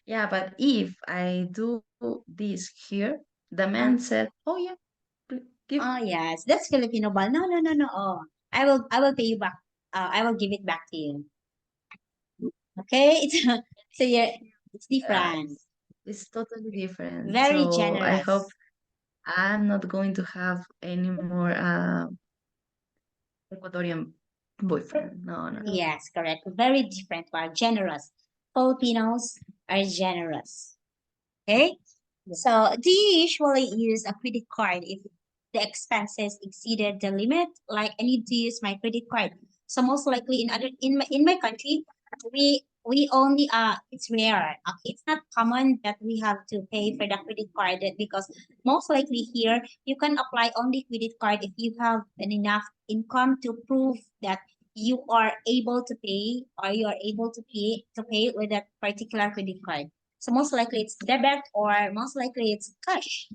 yeah, but if I do this here, the ah, man said, oh yeah, give. oh yes, that's Filipino ball. No, no, no, no. Oh, I will pay you back. I will give it back to you. Okay, so yeah, it's different. It's totally different. Very So I hope generous. I'm not going to have any more Ecuadorian boyfriend. No, no, no. Yes, correct. Very different. Are generous. Filipinos are generous. Okay. So, do you usually use a credit card if the expenses exceeded the limit? Like, I need to use my credit card. So, most likely in my country, we only it's rare. Okay, it's not common that we have to pay for the credit card because most likely here you can apply only credit card if you have an enough income to prove that you are able to pay or you are able to pay with that particular credit card. So most likely it's debit or most likely it's cash.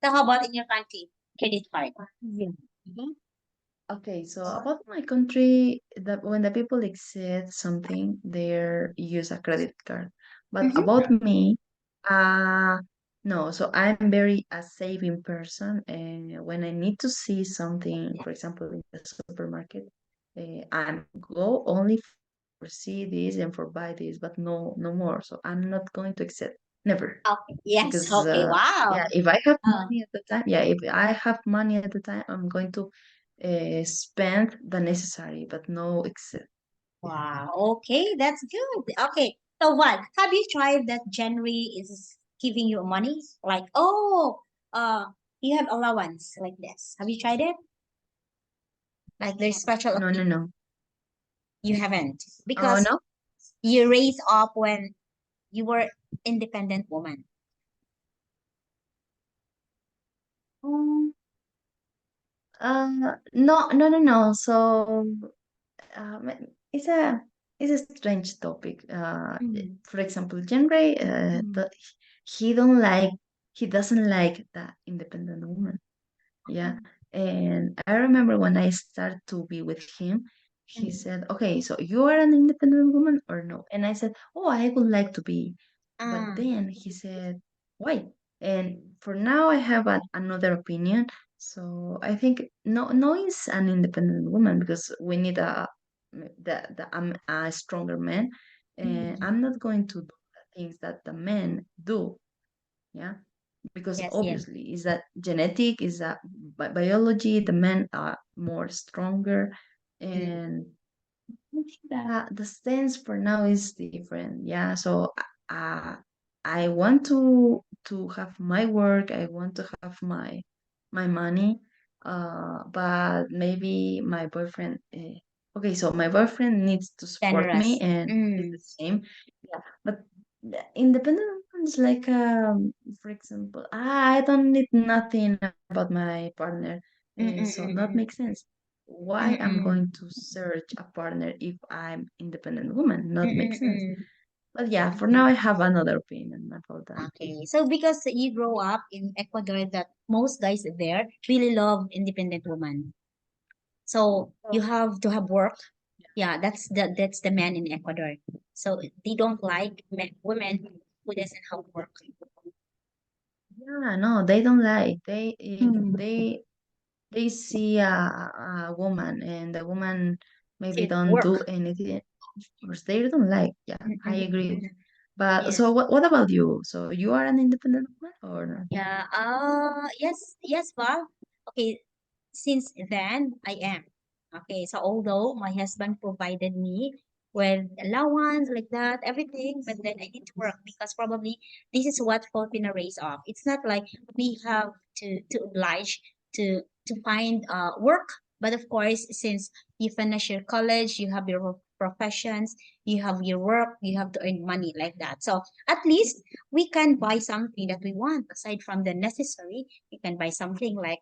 So how about in your country? Credit card. Yeah. Mhm. Okay, so about my country, that when the people exceed something, they use a credit card. But Mm-hmm. about me, uh no, so I'm very a saving person, and when I need to see something, for example, in the supermarket, I'm go only for see this and for buy this, but no more. So I'm not going to accept, never. Okay. Yes. Because Okay. yeah, Wow. if I have Uh, money at the time, yeah, if I have money at the time, I'm going to spend the necessary, but no excess. wow. Okay, that's good. Okay. So what? Have you tried that January is giving you money? Like, oh, uh, you have allowance like this. Have you tried it? Like there's special No, no, no. you haven't Oh, because no. you raised up when you were independent woman. Um, no, no, no, no. So, um, it's a it's a strange topic. Mm, For example, Jenray, mm, he don't like he doesn't like the independent woman. Yeah. mm, And I remember when I started to be with him, he mm. said, okay, so you are an independent woman or no? And I said, oh, I would like to be. But Ah, then he said, why? And for now, I have another opinion. So I think no is an independent woman because we need a stronger man. And mm. I'm not going to do the things that the men do. Yeah, because Yes, yes. obviously is that genetic, is that biology, the men are more stronger, Mm. and I think that the stance for now is different. Yeah, so uh, I want to have my work, I want to have my money, but maybe my boyfriend okay, so my boyfriend needs to support me Generous. and it's the Mm, same. Yeah, but the independent ones like for example, I don't need nothing about my partner, mm, mm, so mm, that mm, makes sense. Why mm, I'm mm, going to search a partner if I'm independent woman? mm, Not make mm, sense. mm. But yeah, for now Okay. I have another opinion about that. Okay. So because you grow up in Ecuador, that most guys there really love independent woman. So you have to have work. Yeah, that's the man in Ecuador. So they don't like women who doesn't have work. Yeah, no, they don't like. They if Mm. they see a woman and the woman maybe See, don't work. do anything, of course they don't like. Yeah, Mm, I mm, agree. mm. But so Yes. what about you? So you are an independent woman or not? Yeah. Yes. Yes, Val. Okay. Since then, I am. Okay. So although my husband provided me with allowance like that, everything, but then I need to work because probably this is what Filipino raise off. It's not like we have to oblige to find work. But of course, since you finish your college, you have your professions, you have your work, you have to earn money like that. So at least we can buy something that we want aside from the necessary. We can buy something like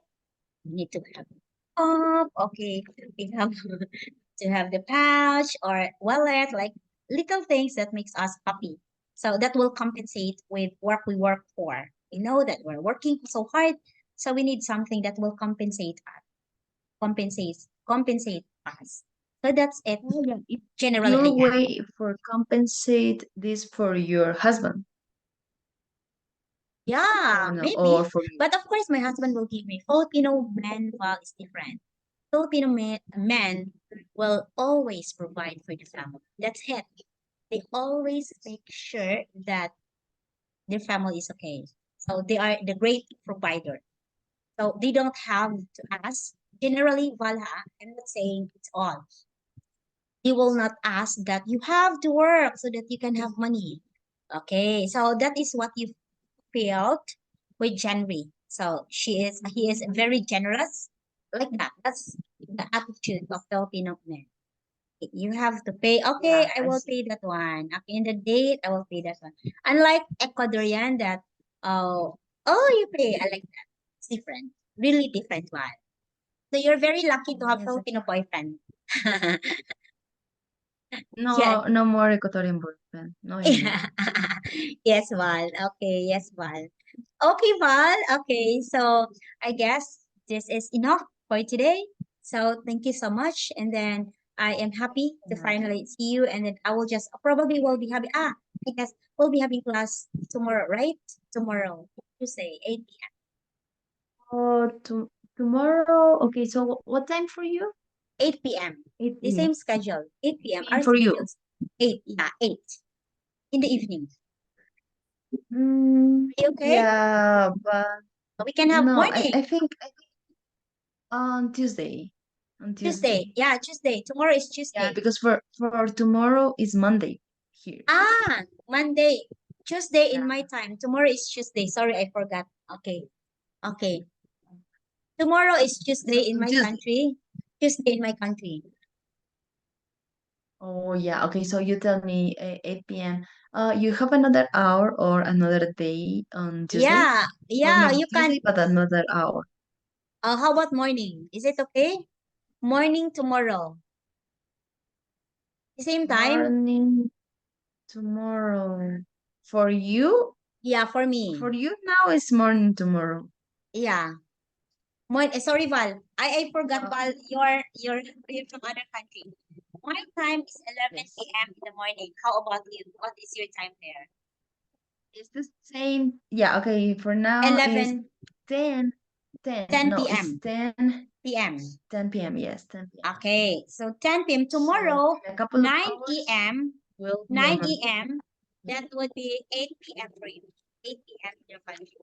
we need to have okay, we have to have the pouch or wallet, like little things that makes us happy. So that will compensate with work we work for. We know that we're working so hard, so we need something that will compensate us. So that's it. Oh, yeah. It's Generally, your I am. way for compensate this for your husband or Yeah, no, or maybe. for you. But of course, my husband will give me. Filipino man well is different. Filipino men will always provide for the family. That's it. They always make sure that their family is okay. So they are the great provider. So they don't have to ask. Generally, voila, I'm not saying it's all. They will not ask that you have to work so that you can have money. Okay, so that is what you felt with January. So he is very generous like that. That's the attitude of Filipino men. You have to pay. Okay, Yeah, I I will see. pay that one. Okay, in the date, I will pay that one. Unlike Ecuadorian that, oh, you pay. I like that. It's different. Really different one. So you're very lucky to have Yes. Filipino boyfriend. Yeah. No, no more Ecuadorian boyfriend. No anymore. Yes, Val. Okay, yes, Val. Okay, Val. Okay, so I guess this is enough for today. So thank you so much. And then I am happy to All right. finally see you. And then I will just probably will be having I guess we'll be having class tomorrow, right? Tomorrow, Tuesday, 8 p.m. Oh, tomorrow. Okay, so what time for you? 8 p.m. 8 The p.m. same schedule. 8 p.m. Our For you. schedules 8. Yeah, 8 in the evening. Mm, Are you okay? yeah, but We can have no, morning. I think on Tuesday. On Tuesday. Tuesday. Yeah, Tuesday. Tomorrow is Yeah, Tuesday. because for tomorrow is Monday here. Monday. Tuesday in Yeah. my time. Tomorrow is Tuesday. Sorry, I forgot. Okay. Okay. Tomorrow is So Tuesday in on my Tuesday. country. Tuesday in my country. Oh yeah. Okay, so you tell me 8 p.m. You have another hour or another day on Tuesday? Yeah. Or Yeah, not you can. Tuesday, but another hour. How about morning? Is it okay? Morning tomorrow. The same time? Morning tomorrow. For you? Yeah, for me. For you now is morning tomorrow. Yeah. Sorry, Val. I forgot, Uh, Val. You're from other country. My time is 11 yes. a.m. in the morning. How about you? What is your time there? It's the same. Yeah, okay. For now is 11, 10. 10. 10 No, it's p.m. 10. p.m. 10 p.m. Yes, 10 p.m. Okay, so 10 p.m. So tomorrow, in a couple of 9 hours a.m. will be a 9 Monday. a.m. That would be 8 p.m. for you. 8 p.m. in your country.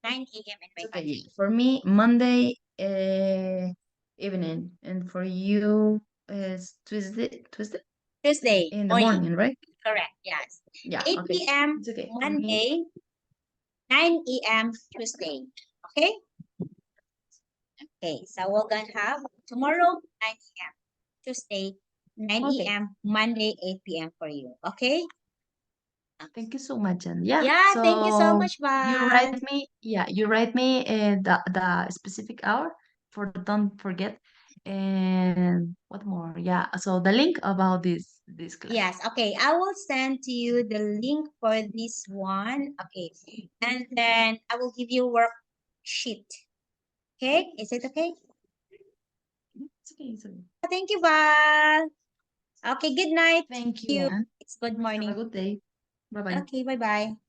9 a.m. in It's my okay. country. Yeah. For me, Monday evening, and for you is Tuesday Tuesday in the morning. morning, right? Correct, yes. Yeah, 8 okay. p.m. It's okay. For me, Monday, 9 a.m. Tuesday. Okay? Okay, so we're gonna have tomorrow 9 a.m. Tuesday 9 okay. a.m. Monday 8 p.m. for you. Okay? Thank you so much. And yeah, Yeah, thank you so so much, you Val. write me, you write me the specific hour for don't forget. And what more? Yeah, so the link about this class. Yes, okay. I will send to you the link for this one. Okay. And then I will give you worksheet. Okay? Is it okay? It's okay, it's okay. Thank you, Val. Okay, good night. Thank you, You. and It's good have a morning. good day. Bye bye. Okay, bye-bye.